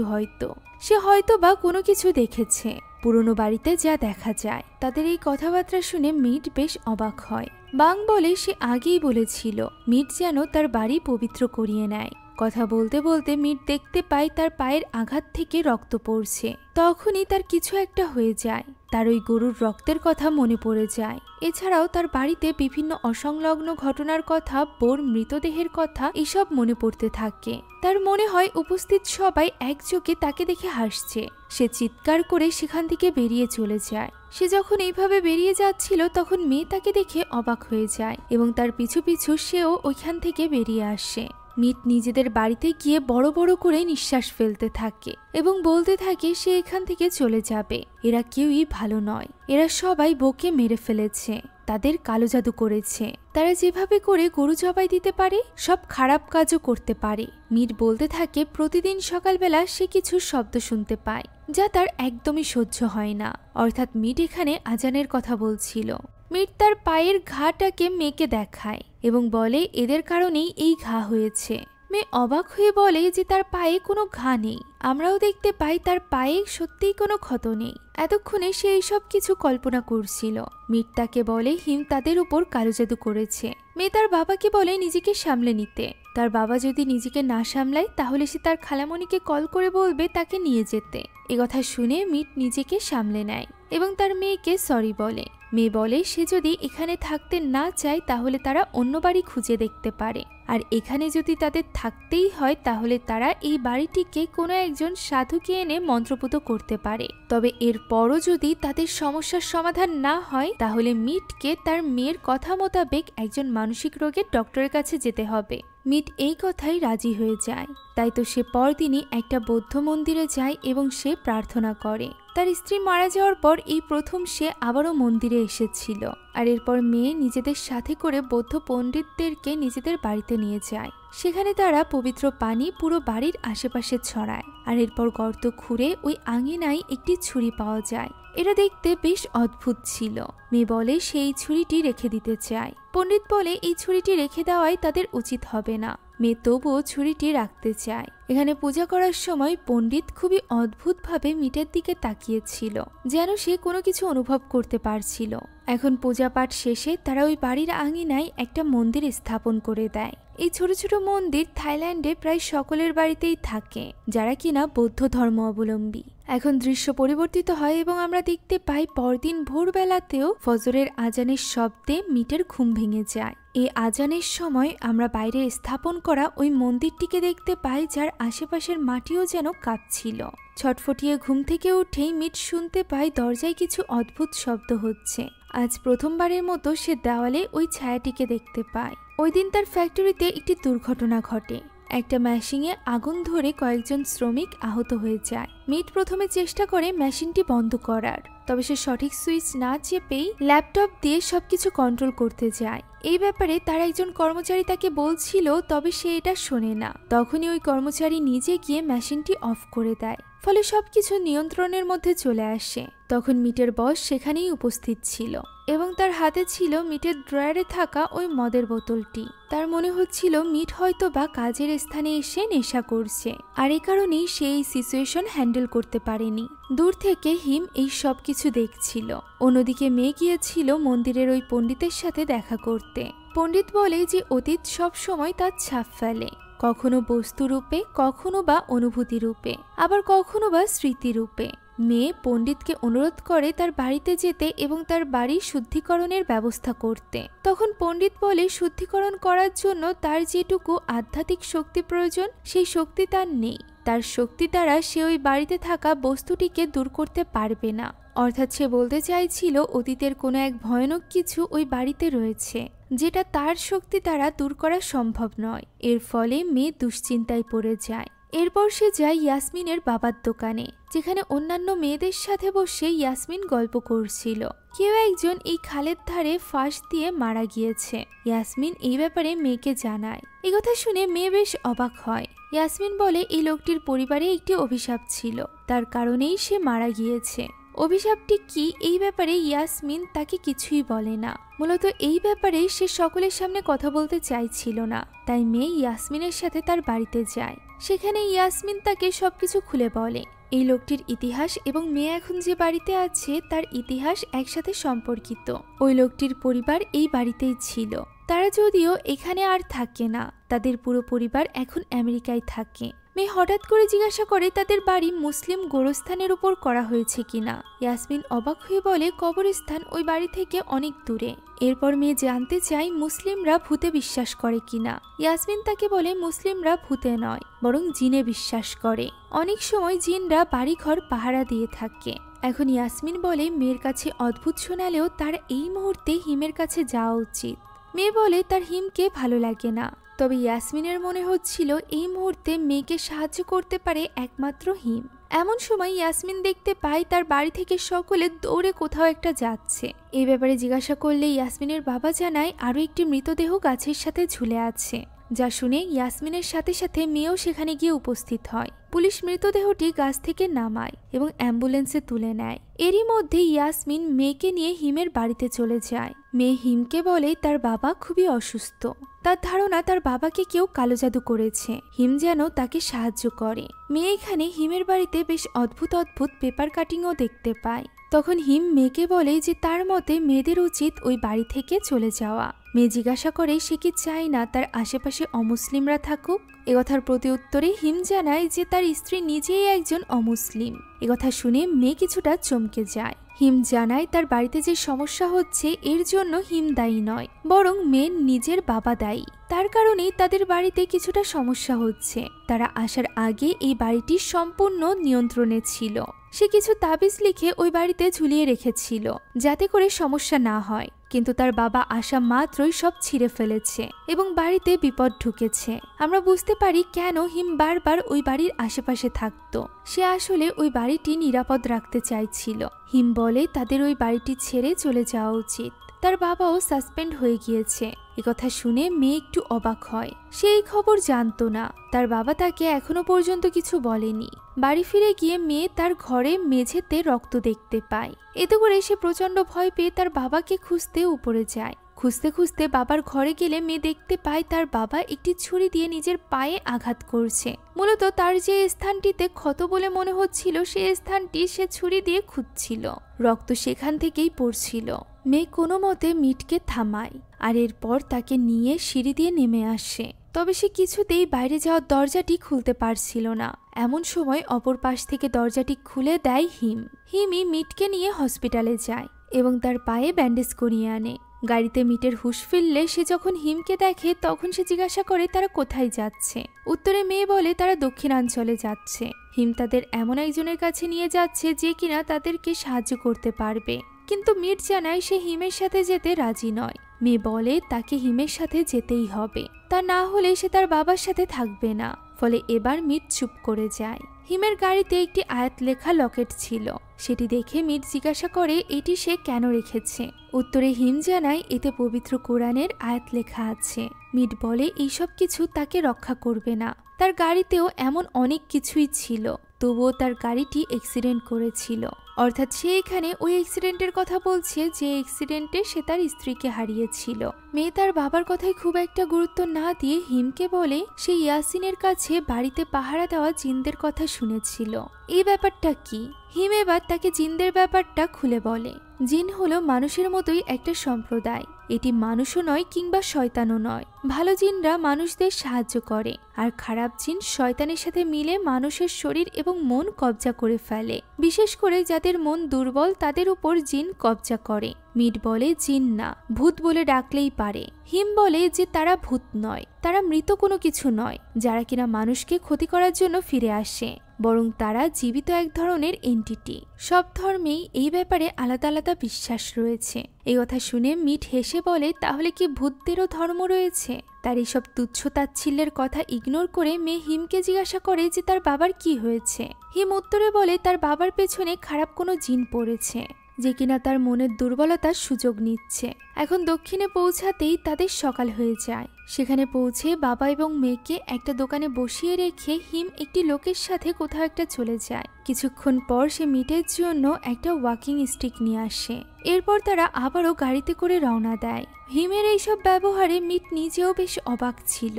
সে হয়তো বা কোনো কিছু দেখেছে পুরনো বাড়িতে যা দেখা যায়। তাদের এই কথাবার্তা শুনে মিট বেশ অবাক হয়। বাং বলে সে আগেই বলেছিল মিট যেন তার বাড়ি পবিত্র করিয়ে নেয়। কথা বলতে বলতে মিট দেখতে পায় তার পায়ের আঘাত থেকে রক্ত পড়ছে। তখনই তার কিছু একটা হয়ে যায়, তার ওই গরুর রক্তের কথা মনে পড়ে যায়। এছাড়াও তার বাড়িতে বিভিন্ন অসংলগ্ন ঘটনার কথা, বোর মৃতদেহের কথা এসব মনে পড়তে থাকে। তার মনে হয় উপস্থিত সবাই একযোগে তাকে দেখে হাসছে। সে চিৎকার করে সেখান থেকে বেরিয়ে চলে যায়। সে যখন এইভাবে বেরিয়ে যাচ্ছিল তখন মেয়ে তাকে দেখে অবাক হয়ে যায় এবং তার পিছু পিছু সেও ওইখান থেকে বেরিয়ে আসে। মিট নিজেদের বাড়িতে গিয়ে বড় বড় করে নিঃশ্বাস ফেলতে থাকে এবং বলতে থাকে সে এখান থেকে চলে যাবে। এরা কেউই ভালো নয়, এরা সবাই বোকে মেরে ফেলেছে, তাদের কালো জাদু করেছে। তারা যেভাবে করে গরু জবাই দিতে পারে সব খারাপ কাজও করতে পারে। মিট বলতে থাকে প্রতিদিন সকালবেলা সে কিছু শব্দ শুনতে পায় যা তার একদমই সহ্য হয় না। অর্থাৎ মিট এখানে আজানের কথা বলছিল। মিট তার পায়ের ঘাটাকে মেয়েকে দেখায় এবং বলে এদের কারণেই এই ঘা হয়েছে। মেয়ে অবাক হয়ে বলে যে তার পায়ে কোনো ঘা নেই। আমরাও দেখতে পাই তার পায়ে সত্যিই কোনো ক্ষত নেই। এতক্ষণে সে এইসব কিছু কল্পনা করছিল। মিট তাকে বলে হিম তাদের উপর কালো জাদু করেছে। মেয়ে তার বাবাকে বলে নিজেকে সামলে নিতে। তার বাবা যদি নিজেকে না সামলায় তাহলে সে তার খালামণিকে কল করে বলবে তাকে নিয়ে যেতে। এ কথা শুনে মিট নিজেকে সামলে নেয় এবং তার মেয়েকে সরি বলে। মেয়ে বলে সে যদি এখানে থাকতে না চায় তাহলে তারা অন্য বাড়ি খুঁজে দেখতে পারে, আর এখানে যদি তাদের থাকতেই হয় তাহলে তারা এই বাড়িটিকে কোনো একজন সাধুকে এনে মন্ত্রপুত করতে পারে। তবে এরপরও যদি তাদের সমস্যার সমাধান না হয় তাহলে মিটকে তার মেয়ের কথা মোতাবেক একজন মানসিক রোগের ডক্টরের কাছে যেতে হবে। মিট এই কথাই রাজি হয়ে যায়। তাই তো সে পরদিনই একটা বৌদ্ধ মন্দিরে যায় এবং সে প্রার্থনা করে। তার স্ত্রী মারা যাওয়ার পর এই প্রথম সে আবারও মন্দিরে এসেছিল। আর এরপর মেয়ে নিজেদের সাথে করে বৌদ্ধ পণ্ডিতদেরকে নিজেদের বাড়িতে নিয়ে যায়। সেখানে তারা পবিত্র পানি পুরো বাড়ির আশেপাশে ছড়ায়। আর এরপর গর্ত খুঁড়ে ওই আঙিনায় একটি ছুরি পাওয়া যায়। এটা দেখতে বেশ অদ্ভুত ছিল। মেয়ে বলে সেই ছুরিটি রেখে দিতে চায়। পণ্ডিত বলে এই ছুরিটি রেখে দেওয়াই তাদের উচিত হবে না। মেয়ে তবুও ছুরিটি রাখতে চায়। এখানে পূজা করার সময় পণ্ডিত খুবই অদ্ভুতভাবে মিটের দিকে তাকিয়েছিল, যেন সে কোনো কিছু অনুভব করতে পারছিল। এখন পূজা পাঠ শেষে তারা ওই বাড়ির আঙিনায় একটা মন্দির স্থাপন করে দেয়। এই ছোট ছোট মন্দির থাইল্যান্ডে প্রায় সকলের বাড়িতেই থাকে যারা কিনা বৌদ্ধ ধর্ম অবলম্বী। এখন দৃশ্য পরিবর্তিত হয় এবং আমরা দেখতে পাই পরদিন ভোরবেলাতেও ফজরের আজানের শব্দে মিটের ঘুম ভেঙে যায়। এই আজানের সময় আমরা বাইরে স্থাপন করা ওই মন্দিরটিকে দেখতে পাই যার আশেপাশের মাটিও যেন কাঁপছিল। ছটফটিয়ে ঘুম থেকে উঠেই মিট শুনতে পায় দরজায় কিছু অদ্ভুত শব্দ হচ্ছে। আজ প্রথমবারের মতো সে দেওয়ালে ওই ছায়াটিকে দেখতে পায়। ওই দিন তার ফ্যাক্টরিতে একটি দুর্ঘটনা ঘটে। একটা মেশিনে আগুন ধরে কয়েকজন শ্রমিক আহত হয়ে যায়। মিট প্রথমে চেষ্টা করে মেশিনটি বন্ধ করার, তবে সে সঠিক সুইচ না চেপেই ল্যাপটপ দিয়ে সবকিছু কন্ট্রোল করতে যায়। এই ব্যাপারে তার একজন কর্মচারী তাকে বলছিল, তবে সে এটা শোনে না। তখনই ওই কর্মচারী নিজে গিয়ে মেশিনটি অফ করে দেয়, ফলে সবকিছু নিয়ন্ত্রণের মধ্যে চলে আসে। তখন মিটের বস সেখানেই উপস্থিত ছিল এবং তার হাতে ছিল মিটের ড্রয়ারে থাকা ওই মদের বোতলটি। তার মনে হচ্ছিল মিট হয়তো বা কাজের স্থানে এসে নেশা করছে, আর এই কারণেই সে এই সিচুয়েশন হ্যান্ডেল করতে পারেনি। দূর থেকে হিম এই সব কিছু দেখছিল। অন্যদিকে মেয়ে গিয়েছিল মন্দিরের ওই পণ্ডিতের সাথে দেখা করতে। পণ্ডিত বলে যে অতীত সব সময় তার ছাপ ফেলে, কখনো বস্তু রূপে, কখনো বা অনুভূতি রূপে, আবার কখনো বা স্মৃতি রূপে। মেয়ে পণ্ডিতকে অনুরোধ করে তার বাড়িতে যেতে এবং তার বাড়ি শুদ্ধিকরণের ব্যবস্থা করতে। তখন পণ্ডিত বলে শুদ্ধিকরণ করার জন্য তার যেটুকু আধ্যাত্মিক শক্তি প্রয়োজন সেই শক্তি তার নেই। তার শক্তি দ্বারা সে ওই বাড়িতে থাকা বস্তুটিকে দূর করতে পারবে না। অর্থাৎ সে বলতে চাইছিল অতীতের কোনো এক ভয়ানক কিছু ওই বাড়িতে রয়েছে যেটা তার শক্তি দ্বারা দূর করা সম্ভব নয়। এর ফলে মেয়ে দুশ্চিন্তায় পড়ে যায়। এরপর সে যায় ইয়াসমিনের বাবার দোকানে, যেখানে অন্যান্য মেয়েদের সাথে বসে ইয়াসমিন গল্প করছিল। কেউ একজন এই খালের ধারে ফাঁস দিয়ে মারা গিয়েছে। ইয়াসমিন এই ব্যাপারে মেয়েকে জানায়। এই কথা শুনে মেয়ে বেশ অবাক হয়। ইয়াসমিন বলে এই লোকটির পরিবারে একটি অভিশাপ ছিল, তার কারণেই সে মারা গিয়েছে। অভিশাপটি কি এই ব্যাপারে ইয়াসমিন তাকে কিছুই বলে না। মূলত এই ব্যাপারে সে সকলের সামনে কথা বলতে চাইছিল না। তাই মেয়ে ইয়াসমিনের সাথে তার বাড়িতে যায়। সেখানে ইয়াসমিন তাকে সবকিছু খুলে বলে। এই লোকটির ইতিহাস এবং মেয়ে এখন যে বাড়িতে আছে তার ইতিহাস একসাথে সম্পর্কিত। ওই লোকটির পরিবার এই বাড়িতেই ছিল। তারা যদিও এখানে আর থাকে না, তাদের পুরো পরিবার এখন আমেরিকায় থাকে। মেয়ে হঠাৎ করে জিজ্ঞাসা করে তাদের বাড়ি মুসলিম গোরস্থানের উপর করা হয়েছে কিনা। ইয়াসমিন অবাক হয়ে বলে কবরস্থান ওই বাড়ি থেকে অনেক দূরে। এরপর মেয়ে জানতে চায় মুসলিমরা ভূতে বিশ্বাস করে কিনা। ইয়াসমিন তাকে বলে মুসলিমরা ভূতে নয়, বরং জিনে বিশ্বাস করে। অনেক সময় জিনরা বাড়িঘর পাহারা দিয়ে থাকে। এখন ইয়াসমিন বলে মেয়ের কাছে অদ্ভুত শোনালেও তার এই মুহূর্তে হিমের কাছে যাওয়া উচিত। মেয়ে বলে তার হিমকে ভালো লাগে না, তবে ইয়াসমিনের মনে হচ্ছিল এই মুহূর্তে মেয়েকে সাহায্য করতে পারে একমাত্র হিম। এমন সময় ইয়াসমিন দেখতে পায় তার বাড়ি থেকে সকলে দৌড়ে কোথাও একটা যাচ্ছে। এই ব্যাপারে জিজ্ঞাসা করলে ইয়াসমিনের বাবা জানায় আরও একটি মৃতদেহ গাছের সাথে ঝুলে আছে, যা শুনে ইয়াসমিনের সাথে সাথে মেয়েও সেখানে গিয়ে উপস্থিত হয়। পুলিশ মৃতদেহটি গাছ থেকে নামায় এবং অ্যাম্বুলেন্সে তুলে নেয়। এরই মধ্যে ইয়াসমিন মেয়েকে নিয়ে হিমের বাড়িতে চলে যায়। মেয়ে হিমকে বলে তার বাবা খুবই অসুস্থ, তার ধারণা তার বাবাকে কেউ কালো জাদু করেছে, হিম যেন তাকে সাহায্য করে। মেয়ে এখানে হিমের বাড়িতে বেশ অদ্ভুত অদ্ভুত পেপার কাটিংও দেখতে পায়। তখন হিম মেয়েকে বলে যে তার মতে মেয়েদের উচিত ওই বাড়ি থেকে চলে যাওয়া। মেয়ে জিজ্ঞাসা করে সে কি চায় না তার আশেপাশে অমুসলিমরা থাকুক। একথার প্রতি উত্তরে হিম জানায় যে তার স্ত্রী নিজেই একজন অমুসলিম। একথা শুনে মেয়ে কিছুটা চমকে যায়। হিম জানায় তার বাড়িতে যে সমস্যা হচ্ছে এর জন্য হিম দায়ী নয়, বরং মেয়ের নিজের বাবা দায়ী। তার কারণেই তাদের বাড়িতে কিছুটা সমস্যা হচ্ছে। তারা আসার আগে এই বাড়িটি সম্পূর্ণ নিয়ন্ত্রণে ছিল। সে কিছু তাবিজ লিখে ওই বাড়িতে ঝুলিয়ে রেখেছিল যাতে করে সমস্যা না হয়, কিন্তু তার বাবা আসা মাত্রই সব ছিঁড়ে ফেলেছে এবং বাড়িতে বিপদ ঢুকেছে। আমরা বুঝতে পারি কেন হিম বারবার ওই বাড়ির আশেপাশে থাকতো। সে আসলে ওই বাড়িটি নিরাপদ রাখতে চাইছিল। হিম বলে তাদের ওই বাড়িটি ছেড়ে চলে যাওয়া উচিত। তার বাবাও সাসপেন্ড হয়ে গিয়েছে। একথা শুনে মেয়ে একটু অবাক হয়। সে এই খবর জানতো না। তার বাবা তাকে এখনো পর্যন্ত কিছু বলেনি। বাড়ি ফিরে গিয়ে মেয়ে তার ঘরে মেঝেতে রক্ত দেখতে পায়। এতে করে সে প্রচন্ড ভয় পেয়ে তার বাবাকে খুঁজতে উপরে যায়। খুঁজতে খুঁজতে বাবার ঘরে গেলে মেয়ে দেখতে পায় তার বাবা একটি ছুরি দিয়ে নিজের পায়ে আঘাত করছে। মূলত তার যে স্থানটিতে ক্ষত বলে মনে হচ্ছিল সে স্থানটি সে ছুরি দিয়ে খুঁজছিল। রক্ত সেখান থেকেই পড়ছিল। মেয়ে কোনো মতে মিটকে থামায় আর এরপর তাকে নিয়ে সিঁড়ি দিয়ে নেমে আসে। তবে সে কিছুতেই বাইরে যাওয়ার দরজাটি খুলতে পারছিল না। এমন সময় অপর পাশ থেকে দরজাটি খুলে দেয় হিম। হিমই মিটকে নিয়ে হসপিটালে যায় এবং তার পায়ে ব্যান্ডেজ করিয়ে আনে। গাড়িতে মিটের হুঁশ ফিরলে সে যখন হিমকে দেখে তখন সে জিজ্ঞাসা করে তারা কোথায় যাচ্ছে। উত্তরে মেয়ে বলে তারা দক্ষিণাঞ্চলে যাচ্ছে। হিম তাদের এমন একজনের কাছে নিয়ে যাচ্ছে যে কিনা তাদেরকে সাহায্য করতে পারবে, কিন্তু মিট জানায় সে হিমের সাথে যেতে রাজি নয়। মেয়ে বলে তাকে হিমের সাথে যেতেই হবে, তা না হলে সে তার বাবার সাথে থাকবে না। ফলে এবার মিট চুপ করে যায়। হিমের গাড়িতে একটি আয়াত লেখা লকেট ছিল। সেটি দেখে মিট জিজ্ঞাসা করে এটি সে কেন রেখেছে। উত্তরে হিম জানায় এতে পবিত্র কোরআনের আয়াত লেখা আছে। মিট বলে এইসব কিছু তাকে রক্ষা করবে না। তার গাড়িতেও এমন অনেক কিছুই ছিল, তবুও তার গাড়িটি অ্যাক্সিডেন্ট করেছিল। অর্থাৎ সে এখানে ওই অ্যাক্সিডেন্টের কথা বলছে যে অ্যাক্সিডেন্টে সে তার স্ত্রীকে হারিয়েছিল। মেয়ে তার বাবার কথায় খুব একটা গুরুত্ব না দিয়ে হিমকে বলে সে ইয়াসিনের কাছে বাড়িতে পাহারা দেওয়া জিনদের কথা শুনেছিল। এই ব্যাপারটা কি? হিম এবার তাকে জিনদের ব্যাপারটা খুলে বলে। জিন হলো মানুষের মতোই একটা সম্প্রদায়। এটি মানুষও নয় কিংবা শয়তানও নয়। ভালো জিনরা মানুষদের সাহায্য করে, আর খারাপ জিন শয়তানের সাথে মিলে মানুষের শরীর এবং মন কবজা করে ফেলে। বিশেষ করে যাদের মন দুর্বল তাদের উপর জিন কবজা করে। মিট বলে জিন না, ভূত বলে ডাকলেই পারে। হিম বলে যে তারা ভূত নয়, তারা মৃত কোনো কিছু নয় যারা কিনা মানুষকে ক্ষতি করার জন্য ফিরে আসে, বরং তারা জীবিত এক ধরনের এন্টিটি। সব ধর্মেই এই ব্যাপারে আলাদা আলাদা বিশ্বাস রয়েছে। এই কথা শুনে মিট হেসে বলে তাহলে কি ভূতদেরও ধর্ম রয়েছে? তার এইসব তুচ্ছ তাচ্ছিল্যের কথা ইগনোর করে মেয়ে হিমকে জিজ্ঞাসা করে যে তার বাবার কি হয়েছে। হিম উত্তরে বলে তার বাবার পেছনে খারাপ কোনো জিন পড়েছে যে কিনা তার মনের দুর্বলতার সুযোগ নিচ্ছে। এখন দক্ষিণে পৌঁছাতেই তাদের সকাল হয়ে যায়। সেখানে পৌঁছে বাবা এবং মেয়েকে একটা দোকানে বসিয়ে রেখে হিম একটি লোকের সাথে কোথাও একটা চলে যায়। কিছুক্ষণ পর সে মিটের জন্য একটা ওয়াকিং স্টিক নিয়ে আসে। এরপর তারা আবারও গাড়িতে করে রওনা দেয়। হিমের এইসব ব্যবহারে মিট নিজেও বেশ অবাক ছিল।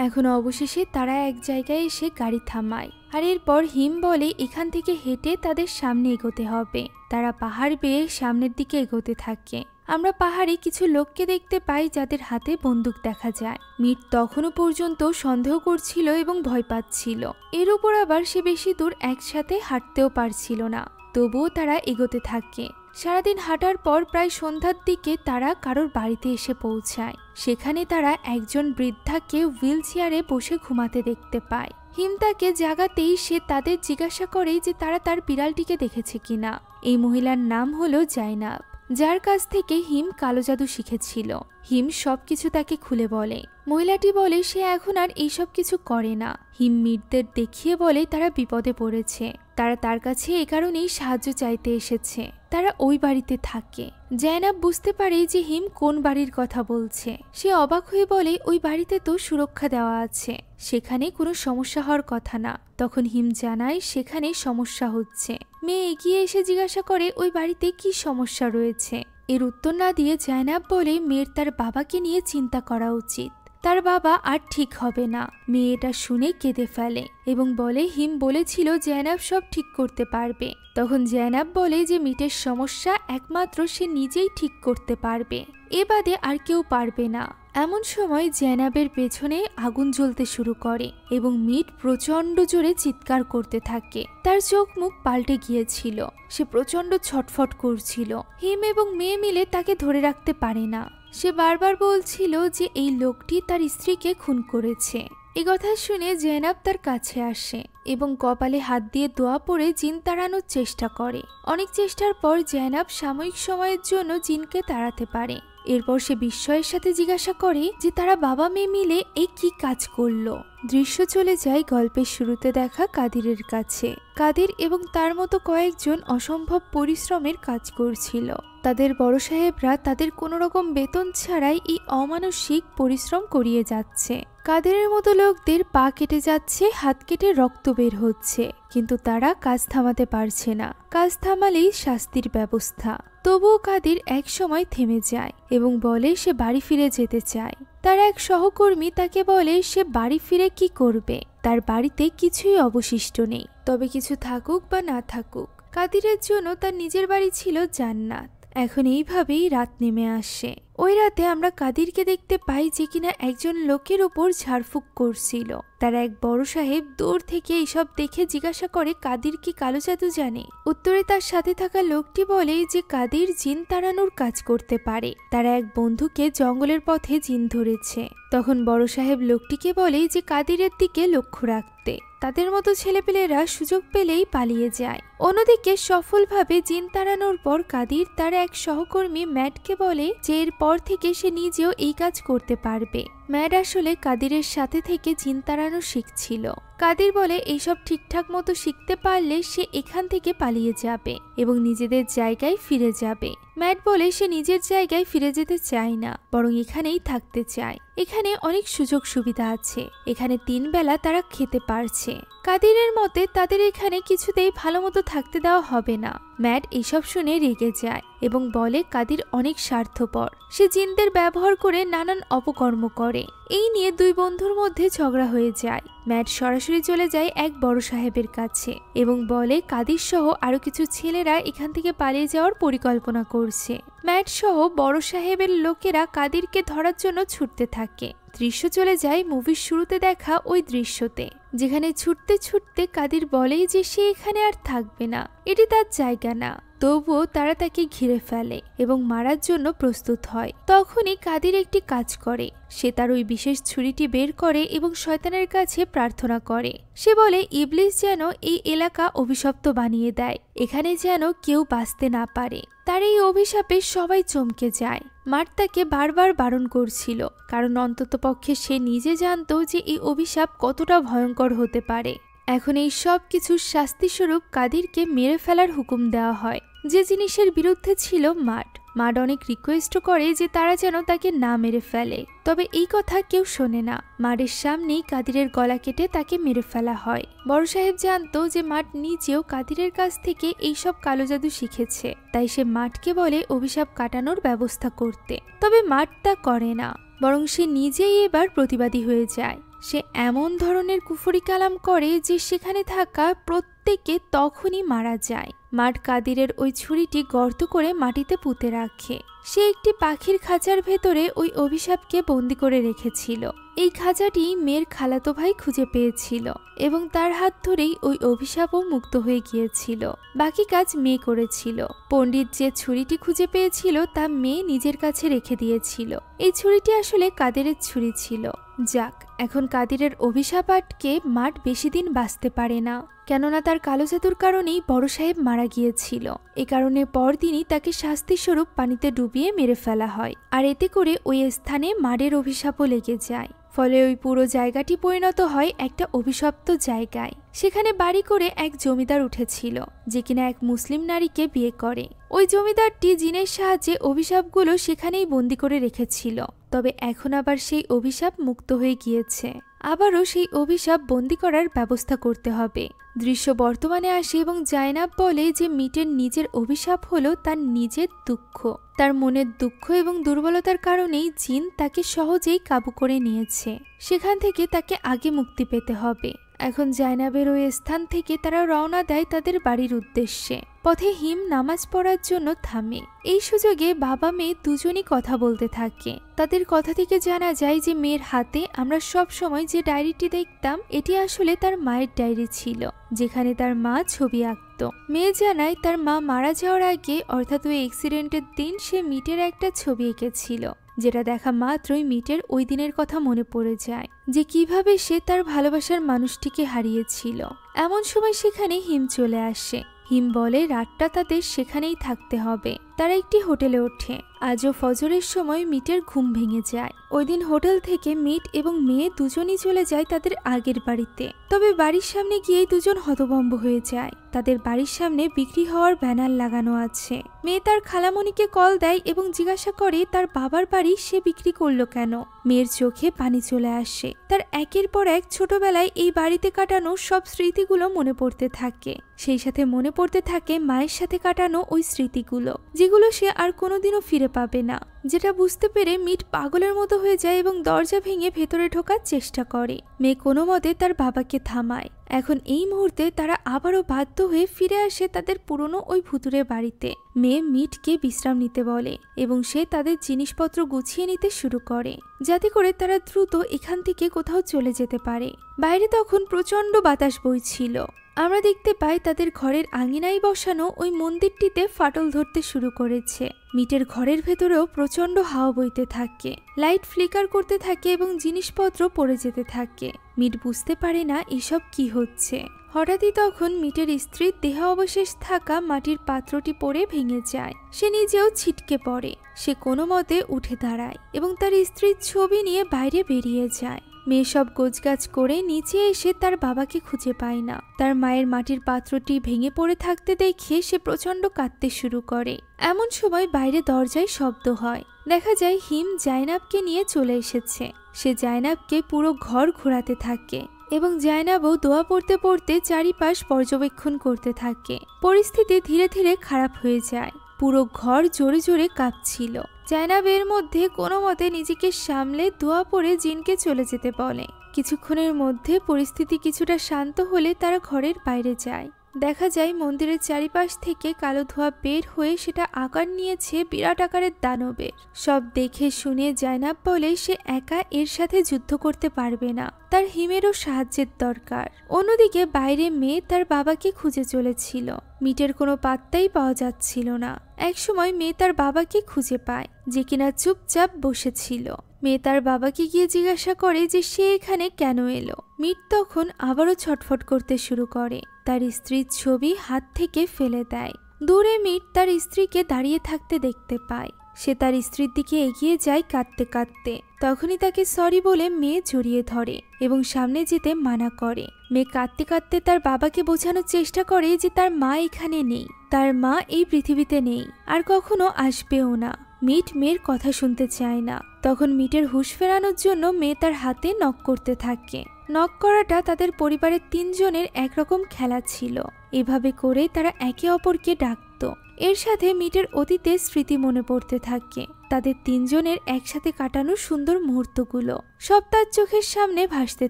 এখন অবশেষে তারা এক জায়গায় এসে গাড়ি থামায়, আর এরপর হিম বলে এখান থেকে হেঁটে তাদের সামনে এগোতে হবে। তারা পাহাড় বেয়ে সামনের দিকে এগোতে থাকে, আমরা পাহাড়ে কিছু লোককে দেখতে পাই যাদের হাতে বন্দুক দেখা যায়। মিট তখনও পর্যন্ত সন্দেহ করছিল এবং ভয় পাচ্ছিল। এর উপর আবার সে বেশি দূর একসাথে হাঁটতেও পারছিল না। তবুও তারা এগোতে থাকে। সারাদিন হাঁটার পর প্রায় সন্ধ্যার দিকে তারা কারোর বাড়িতে এসে পৌঁছায়। সেখানে তারা একজন বৃদ্ধাকে হুইল চেয়ারে বসে ঘুমাতে দেখতে পায়। হিম তাকে জাগাতেই সে তাদের জিজ্ঞাসা করে যে তারা তার বিড়ালটিকে দেখেছে কিনা। এই মহিলার নাম হলো জাইনাব, যার কাছ থেকে হিম কালো জাদু শিখেছিল। হিম সবকিছু তাকে খুলে বলে। মহিলাটি বলে সে এখন আর এইসব কিছু করে না। হিম মিটদের দেখিয়ে বলে তারা বিপদে পড়েছে, তারা তার কাছে এ কারণেই সাহায্য চাইতে এসেছে। তারা ওই বাড়িতে থাকে। জাইনাব বুঝতে পারে যে হিম কোন বাড়ির কথা বলছে। সে অবাক হয়ে বলে ওই বাড়িতে তো সুরক্ষা দেওয়া আছে, সেখানে কোনো সমস্যা হওয়ার কথা না। তখন হিম জানায় সেখানে সমস্যা হচ্ছে। মেয়ে এগিয়ে এসে জিজ্ঞাসা করে ওই বাড়িতে কি সমস্যা রয়েছে। এর উত্তর না দিয়ে জাইনাব বলে মেয়ের তার বাবাকে নিয়ে চিন্তা করা উচিত, তার বাবা আর ঠিক হবে না। মেয়ে এটা শুনে কেঁদে ফেলে এবং বলে হিম বলেছিল জাইনাব সব ঠিক করতে পারবে। তখন জাইনাব বলে যে মিটের সমস্যা একমাত্র সে নিজেই ঠিক করতে পারবে, এ বাদে আর কেউ পারবে না। এমন সময় জাইনাবের পেছনে আগুন জ্বলতে শুরু করে এবং মিট প্রচন্ড জোরে চিৎকার করতে থাকে। তার চোখ মুখ পাল্টে গিয়েছিল, সে প্রচন্ড ছটফট করছিল। হিম এবং মেয়ে মিলে তাকে ধরে রাখতে পারে না। সে বারবার বলছিল যে এই লোকটি তার স্ত্রীকে খুন করেছে। এ কথা শুনে জাইনাব তার কাছে আসে এবং কপালে হাত দিয়ে দোয়া পড়ে জিন তাড়ানোর চেষ্টা করে। অনেক চেষ্টার পর জাইনাব সাময়িক সময়ের জন্য জিনকে তাড়াতে পারে। এরপর সে বিস্ময়ের সাথে জিজ্ঞাসা করে যে তারা বাবা মেয়ে মিলে এই কি কাজ করলো। দৃশ্য চলে যায় গল্পের শুরুতে দেখা কাদিরের কাছে। কাদির এবং তার মতো কয়েকজন অসম্ভব পরিশ্রমের কাজ করছিল। তাদের বড় সাহেবরা তাদের কোনো রকম বেতন ছাড়াই এই অমানসিক পরিশ্রম করিয়ে যাচ্ছে। কাদিরের মতো লোকদের পা কেটে যাচ্ছে, হাত কেটে রক্ত বের হচ্ছে, কিন্তু তারা কাজ থামাতে পারছে না। কাজ থামালেই শাস্তির ব্যবস্থা। তবুও কাদির এক সময় থেমে যায় এবং বলে সে বাড়ি ফিরে যেতে চায়। তার এক সহকর্মী তাকে বলে সে বাড়ি ফিরে কি করবে, তার বাড়িতে কিছুই অবশিষ্ট নেই। তবে কিছু থাকুক বা না থাকুক, কাদিরের জন্য তার নিজের বাড়ি ছিল জান্নাত। এখন এইভাবেই রাত নেমে আসে। ওই রাতে আমরা কাদিরকে দেখতে পাই যে কিনা একজন লোকের ওপর ঝাড়ফুঁক করছিল। তার এক বড় সাহেব দূর থেকে এইসব দেখে জিজ্ঞাসা করে কাদির কি কালো জাদু জানে। উত্তরে তার সাথে থাকা লোকটি বলে যে কাদির জিন তাড়ানোর কাজ করতে পারে। তারা এক বন্ধুকে জঙ্গলের পথে জিন ধরেছে। তখন বড় সাহেব লোকটিকে বলে যে কাদিরের দিকে লক্ষ্য রাখতে। তাদের মতো ছেলেপেলেরা সুযোগ পেলেই পালিয়ে যায়। অন্যদিকে সফলভাবে জিন তাড়ানোর পর কাদির তার এক সহকর্মী ম্যাটকে বলে যে এরপর থেকে সে নিজেও এই কাজ করতে পারবে। ম্যাট আসলে কাদিরের সাথে থেকে জিন তাড়ানো শিখছিল। কাদির বলে এইসব ঠিকঠাক মতো শিখতে পারলে সে এখান থেকে পালিয়ে যাবে এবং নিজেদের জায়গায় ফিরে যাবে। ম্যাট বলে সে নিজের জায়গায় ফিরে যেতে চায় না, বরং এখানেই থাকতে চায়। এখানে অনেক সুযোগ সুবিধা আছে, এখানে 3 বেলা তারা খেতে পারছে। কাদিরের মতে তাদের এখানে কিছুতেই ভালো মতো থাকতে দেওয়া হবে না। ম্যাট এসব শুনে রেগে যায় এবং বলে কাদির অনেক স্বার্থপর, সে জিনদের ব্যবহার করে নানান অপকর্ম করে। এই নিয়ে 2 বন্ধুর মধ্যে ঝগড়া হয়ে যায়। ম্যাট সরাসরি চলে যায় এক বড় সাহেবের কাছে এবং বলে কাদির সহ আরো কিছু ছেলেরা এখান থেকে পালিয়ে যাওয়ার পরিকল্পনা করছে। ম্যাট সহ বড় সাহেবের লোকেরা কাদিরকে ধরার জন্য ছুটতে থাকে। দৃশ্য চলে যায় মুভির শুরুতে দেখা ওই দৃশ্যতে, যেখানে ছুটতে ছুটতে কাদির বলে যে সে এখানে আর থাকবে না, এটি তার জায়গা না। তবুও তারা তাকে ঘিরে ফেলে এবং মারার জন্য প্রস্তুত হয়। তখনই কাদির একটি কাজ করে, সে তার ওই বিশেষ ছুরিটি বের করে এবং শয়তানের কাছে প্রার্থনা করে। সে বলে ইবলিস যেন এই এলাকা অভিশপ্ত বানিয়ে দেয়, এখানে যেন কেউ বাঁচতে না পারে। তার এই অভিশাপে সবাই চমকে যায়। মার্ট তাকে বারবার বারণ করছিল, কারণ অন্ততপক্ষে সে নিজে জানতো যে এই অভিশাপ কতটা ভয়ঙ্কর হতে পারে। এখন এই সব কিছুর শাস্তিস্বরূপ কাদিরকে মেরে ফেলার হুকুম দেওয়া হয়, যে জিনিসের বিরুদ্ধে ছিল মার্ট। মার্ট অনেক রিকোয়েস্ট করে যে তারা যেন তাকে না মেরে ফেলে, তবে এই কথা কেউ শোনে না। মার্টের সামনেই কাদিরের গলা কেটে তাকে মেরে ফেলা হয়। বড় সাহেব জানতো যে মার্ট নিজেও কাদিরের কাছ থেকে এইসব কালো জাদু শিখেছে, তাই সে মার্টকে বলে অভিশাপ কাটানোর ব্যবস্থা করতে। তবে মার্ট তা করে না, বরং সে নিজেই এবার প্রতিবাদী হয়ে যায়। সে এমন ধরনের কুফরি কালাম করে যে সেখানে থাকা প্রত্যেক দেখে তখনই মারা যায়। মাঠ কাদিরের ওই ছুরিটি গর্ত করে মাটিতে পুঁতে রাখে। সে একটি পাখির খাঁচার ভেতরে ওই অভিশাপকে বন্দি করে রেখেছিল। এই খাঁচাটি মেয়ের খালাতো ভাই খুঁজে পেয়েছিল এবং তার হাত ধরেই ওই অভিশাপও মুক্ত হয়ে গিয়েছিল। বাকি কাজ মেয়ে করেছিল। পণ্ডিত যে ছুরিটি খুঁজে পেয়েছিল তা মেয়ে নিজের কাছে রেখে দিয়েছিল। এই ছুরিটি আসলে কাদিরের ছুরি ছিল। যাক, এখন কাদিরের অভিশাপ আটকে মাঠ বেশি দিন বাঁচতে পারে না, কেননা তার কালো জাদুর কারণেই বড় সাহেব মারা গিয়েছিল। এ কারণে পরদিনই তাকে শাস্তিস্বরূপ পানিতে ডুবিয়ে মেরে ফেলা হয়। আর এতে করে ওই স্থানে মারের অভিশাপও লেগে যায়। ফলে ওই পুরো জায়গাটি পরিণত হয় একটা অভিশপ্ত জায়গায়। সেখানে বাড়ি করে এক জমিদার উঠেছিল, যে কিনা এক মুসলিম নারীকে বিয়ে করে। ওই জমিদারটি জিনের সাহায্যে অভিশাপগুলো সেখানেই বন্দি করে রেখেছিল। তবে এখন আবার সেই অভিশাপ মুক্ত হয়ে গিয়েছে। আবারও সেই অভিশাপ বন্দি করার ব্যবস্থা করতে হবে। দৃশ্য বর্তমানে আসে এবং জায়নাব বলে যে মিটের নিজের অভিশাপ হলো তার নিজের দুঃখ। তার মনের দুঃখ এবং দুর্বলতার কারণেই জিন তাকে সহজেই কাবু করে নিয়েছে। সেখান থেকে তাকে আগে মুক্তি পেতে হবে। এখন জায়নাবের ওই স্থান থেকে তারা রওনা দেয় তাদের বাড়ির উদ্দেশ্যে। পথে হিম নামাজ পড়ার জন্য থামে। এই সুযোগে বাবা মেয়ে দুজনই কথা বলতে থাকে। তাদের কথা থেকে জানা যায় যে মেয়ের হাতে আমরা সব সময় যে ডায়েরিটি দেখতাম এটি আসলে তার মায়ের ডায়েরি ছিল, যেখানে তার মা ছবি আঁকত। মেয়ে জানায় তার মা মারা যাওয়ার আগে অর্থাৎ ওই অ্যাক্সিডেন্টের দিন সে মিটের একটা ছবি এঁকেছিল, যেটা দেখা মাত্রই মিটের ওই দিনের কথা মনে পড়ে যায়, যে কিভাবে সে তার ভালোবাসার মানুষটিকে হারিয়েছিল। এমন সময় সেখানে হিম চলে আসে। হিম বলে রাতটা তাদের সেখানেই থাকতে হবে। তারা একটি হোটেলে ওঠে। আজও ফজরের সময় মিটের ঘুম ভেঙে যায়। ওই দিন হোটেল থেকে মিট এবং মেয়ে দুজনই চলে যায় তাদের আগের বাড়িতে। তবে বাড়ির সামনে গিয়েই দুজন হতভম্ব হয়ে যায়। তাদের বাড়ির সামনে বিক্রি হওয়ার ব্যানার লাগানো আছে। মেয়ে তার খালামণিকে কল দেয় এবং জিজ্ঞাসা করে তার বাবার বাড়ি সে বিক্রি করলো কেন। মেয়ের চোখে পানি চলে আসে। তার একের পর এক ছোটবেলায় এই বাড়িতে কাটানো সব স্মৃতিগুলো মনে পড়তে থাকে। সেই সাথে মনে পড়তে থাকে মায়ের সাথে কাটানো ওই স্মৃতিগুলো, যেগুলো সে আর কোনোদিনও ফিরে পাবে না। যেটা বুঝতে পেরে মিট পাগলের মতো হয়ে যায় এবং দরজা ভেঙে ভেতরে ঢোকার চেষ্টা করে। মেয়ে কোনো মতে তার বাবাকে থামায়। এখন এই মুহূর্তে তারা আবারও বাধ্য হয়ে ফিরে আসে তাদের পুরনো ওই ভুতুরে বাড়িতে। মেয়ে মিটকে বিশ্রাম নিতে বলে এবং সে তাদের জিনিসপত্র গুছিয়ে নিতে শুরু করে, যাতে করে তারা দ্রুত এখান থেকে কোথাও চলে যেতে পারে। বাইরে তখন প্রচন্ড বাতাস বইছিল। আমরা দেখতে পাই তাদের ঘরের আঙিনায় বসানো ওই মন্দিরটিতে ফাটল ধরতে শুরু করেছে। মিটের ঘরের ভেতরেও প্রচন্ড হাওয়া বইতে থাকে। লাইট ফ্লিকার করতে থাকে এবং জিনিসপত্র পড়ে যেতে থাকে। মিট বুঝতে পারে না এসব কি হচ্ছে। হঠাৎই তখন মিটের স্ত্রীর দেহ অবশেষ থাকা মাটির পাত্রটি পড়ে ভেঙে যায়। সে নিজেও ছিটকে পড়ে। সে কোনো মতে উঠে দাঁড়ায় এবং তার স্ত্রীর ছবি নিয়ে বাইরে বেরিয়ে যায়। মেয়ে সব গোছগাছ করে নিচে এসে তার বাবাকে খুঁজে পায় না। তার মায়ের মাটির পাত্রটি ভেঙে পড়ে থাকতে দেখে সে প্রচন্ড কাঁদতে শুরু করে। এমন সময় বাইরে দরজায় শব্দ হয়। দেখা যায় হিম জায়নাবকে নিয়ে চলে এসেছে। সে জায়নাবকে পুরো ঘর ঘোরাতে থাকে এবং জায়নাবও দোয়া পড়তে পড়তে চারিপাশ পর্যবেক্ষণ করতে থাকে। পরিস্থিতি ধীরে ধীরে খারাপ হয়ে যায়। পুরো ঘর জোরে জোরে কাঁপছিল। জায়নাব এর মধ্যে কোনো মতে নিজেকে সামলে দোয়া পড়ে জিনকে চলে যেতে বলে। কিছুক্ষণের মধ্যে পরিস্থিতি কিছুটা শান্ত হলে তারা ঘরের বাইরে যায়। দেখা যায় মন্দিরের চারিপাশ থেকে কালো ধোঁয়া বের হয়ে সেটা আকার নিয়েছে বিরাট আকারের দানবের। সব দেখে শুনে জায়নাব বলে সে একা এর সাথে যুদ্ধ করতে পারবে না, তার হিমেরও সাহায্যের দরকার। অন্যদিকে বাইরে মেয়ে তার বাবাকে খুঁজে চলেছিল। মিটের কোনো পাত্তাই পাওয়া যাচ্ছিল না। একসময় মেয়ে তার বাবাকে খুঁজে পায়, যে কিনা চুপচাপ বসেছিল। মেয়ে তার বাবাকে গিয়ে জিজ্ঞাসা করে যে সে এখানে কেন এলো। মিট তখন আবারও ছটফট করতে শুরু করে। তার স্ত্রীর ছবি হাত থেকে ফেলে দেয়। দূরে মিট তার স্ত্রীকে দাঁড়িয়ে থাকতে দেখতে পায়। সে তার স্ত্রীর দিকে এগিয়ে যায় কাঁদতে কাঁদতে। তখনই তাকে সরি বলে মেয়ে জড়িয়ে ধরে এবং সামনে যেতে মানা করে। মেয়ে কাঁদতে কাঁদতে তার বাবাকে বোঝানোর চেষ্টা করে যে তার মা এখানে নেই, তার মা এই পৃথিবীতে নেই আর কখনো আসবেও না। মিট মেয়ের কথা শুনতে চায় না। তখন মিটের হুঁশ ফেরানোর জন্য মেয়ে তার হাতে নক করতে থাকে। নক করাটা তাদের পরিবারের 3 জনের একরকম খেলা ছিল। এভাবে করে তারা একে অপরকে ডাকত। এর সাথে মিটের অতীতের স্মৃতি মনে পড়তে থাকে। তাদের তিনজনের একসাথে কাটানো সুন্দর মুহূর্তগুলো সব তার চোখের সামনে ভাসতে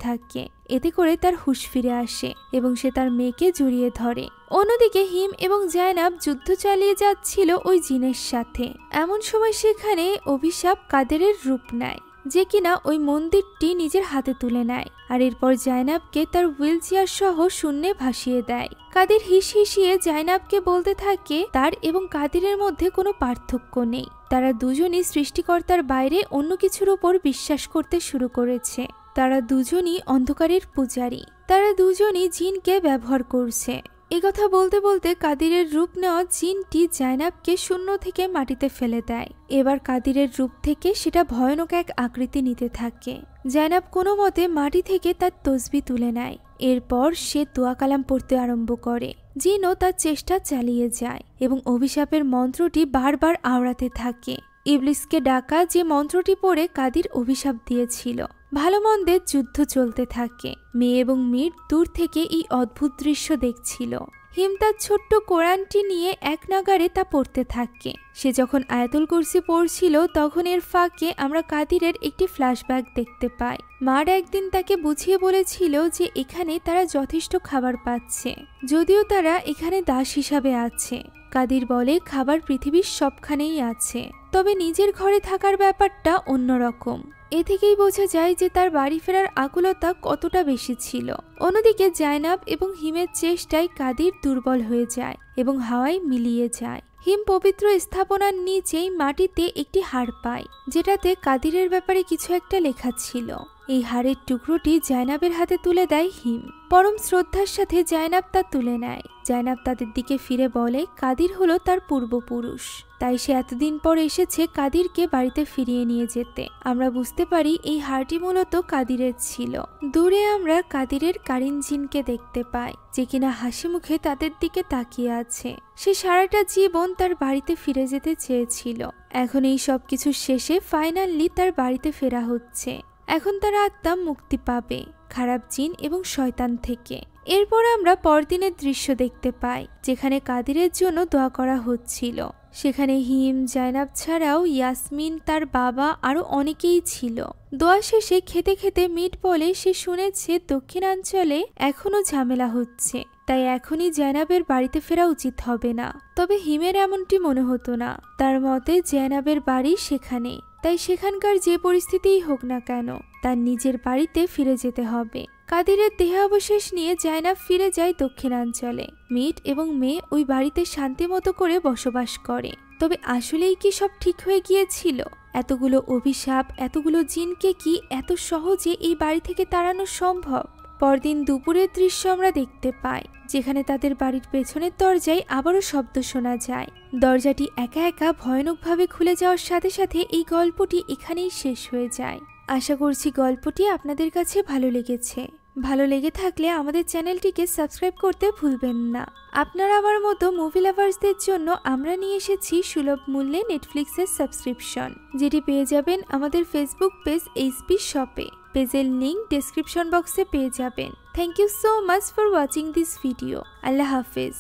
থাকে। এতে করে তার হুঁশ ফিরে আসে এবং সে তার মেয়েকে জড়িয়ে ধরে। অন্যদিকে হিম এবং জায়নাব যুদ্ধ চালিয়ে যাচ্ছিল ওই জিনের সাথে। এমন সময় সেখানে অভিশাপ কাদেরের রূপ নেয়, যে কিনা ওই মন্দিরটি নিজের হাতে তুলে নেয় আর এরপর জায়নাবকে তার হুইল চেয়ার সহ শূন্যে ভাসিয়ে দেয়। কাদের হিস হিসিয়ে জায়নাবকে বলতে থাকে তার এবং কাদিরের মধ্যে কোনো পার্থক্য নেই, তারা দুজনই সৃষ্টিকর্তার বাইরে অন্য কিছুর উপর বিশ্বাস করতে শুরু করেছে। তারা দুজনই অন্ধকারের পূজারী, তারা দুজনই জিনকে ব্যবহার করছে। এ কথা বলতে বলতে কাদিরের রূপ নেওয়া জিনটি জায়নাবকে শূন্য থেকে মাটিতে ফেলে দেয়। এবার কাদিরের রূপ থেকে সেটা ভয়ানক এক আকৃতি নিতে থাকে। জায়নাব কোনো মতে মাটি থেকে তার তসবি তুলে নেয়। এরপর সে দোয়া কালাম পড়তে আরম্ভ করে। জিনও তার চেষ্টা চালিয়ে যায় এবং অভিশাপের মন্ত্রটি বারবার আওড়াতে থাকে। ইবলিসকে ডাকা যে মন্ত্রটি পড়ে কাদির অভিশাপ দিয়েছিল। ভালো মন্দের যুদ্ধ চলতে থাকে। মেয়ে এবং মীর দূর থেকে এই অদ্ভুত দৃশ্য দেখছিল। হিম তার ছোট্ট কোরআনটি নিয়ে এক নাগারে তা পড়তে থাকে। সে যখন আয়াতুল কুরসি পড়ছিল তখন এর ফাঁকে আমরা কাদিরের একটি ফ্ল্যাশব্যাক দেখতে পাই। মার একদিন তাকে বুঝিয়ে বলেছিল যে এখানে তারা যথেষ্ট খাবার পাচ্ছে, যদিও তারা এখানে দাস হিসাবে আছে। কাদির বলে খাবার পৃথিবীর সবখানেই আছে, তবে নিজের ঘরে থাকার ব্যাপারটা অন্যরকম। এ থেকেই বোঝা যায় যে তার বাড়ি ফেরার আকুলতা কতটা বেশি ছিল। অন্যদিকে জায়নাব এবং হিমের চেষ্টায় কাদির দুর্বল হয়ে যায় এবং হাওয়ায় মিলিয়ে যায়। হিম পবিত্র স্থাপনার নিচেই মাটিতে একটি হাড় পায়, যেটাতে কাদিরের ব্যাপারে কিছু একটা লেখা ছিল। এই হাড়ের টুকরোটি জায়নাবের হাতে তুলে দেয় হিম। পরম শ্রদ্ধার সাথে জায়নাব তা তুলে নেয়। জায়নাব তাদের দিকে ফিরে বলে কাদির হলো তার পূর্বপুরুষ, তাই সে এতদিন পর এসেছে কাদিরকে বাড়িতে ফিরিয়ে নিয়ে যেতে। আমরা বুঝতে পারি এই হাড়টি মূলত কাদিরের ছিল। দূরে আমরা কাদিরের কারিন জিনকে দেখতে পাই, যে কিনা হাসি মুখে তাদের দিকে তাকিয়ে আছে। সে সারাটা জীবন তার বাড়িতে ফিরে যেতে চেয়েছিল। এখন এই সব কিছু শেষে ফাইনালি তার বাড়িতে ফেরা হচ্ছে। এখন তার আত্মা মুক্তি পাবে খারাপ জিন এবং শয়তান থেকে। এরপর আমরা পরদিনের দৃশ্য দেখতে পাই, যেখানে কাদিরের জন্য দোয়া করা হচ্ছিল। সেখানে হিম, জায়নাব ছাড়াও ইয়াসমিন, তার বাবা আরো অনেকেই ছিল। দোয়া শেষে খেতে খেতে মিট বলে সে শুনেছে দক্ষিণাঞ্চলে এখনো ঝামেলা হচ্ছে, তাই এখনই জায়নাবের বাড়িতে ফেরা উচিত হবে না। তবে হিমের এমনটি মনে হতো না। তার মতে জায়নাবের বাড়ি সেখানে, তাই সেখানকার যে পরিস্থিতিই হোক না কেন তার নিজের বাড়িতে ফিরে যেতে হবে। কাদিরের দেহাবশেষ নিয়ে জায়নাব ফিরে যায় দক্ষিণাঞ্চলে। মিট এবং মেয়ে ওই বাড়িতে শান্তিমতো করে বসবাস করে। তবে আসলেই কি সব ঠিক হয়ে গিয়েছিল? এতগুলো অভিশাপ, এতগুলো জিনকে কি এত সহজে এই বাড়ি থেকে তাড়ানো সম্ভব? পরদিন দুপুরের দৃশ্য আমরা দেখতে পাই, যেখানে তাদের বাড়ির পেছনের দরজায় আবারও শব্দ শোনা যায়। দরজাটি একা একা ভয়ানকভাবে খুলে যাওয়ার সাথে সাথে এই গল্পটি এখানেই শেষ হয়ে যায়। আশা করছি গল্পটি আপনাদের কাছে ভালো লেগেছে। ভালো লেগে থাকলে আমাদের চ্যানেলটিকে সাবস্ক্রাইব করতে ভুলবেন না। আপনারা আমার মতো মুভি লাভার্সদের জন্য আমরা নিয়ে এসেছি সুলভ মূল্যে নেটফ্লিক্সের সাবস্ক্রিপশন, যেটি পেয়ে যাবেন আমাদের ফেসবুক পেজ এইচপি শপে। পেজের লিঙ্ক ডেসক্রিপশন বক্সে পেয়ে যাবেন। Thank you so much for watching this video. আল্লাহ হাফেজ।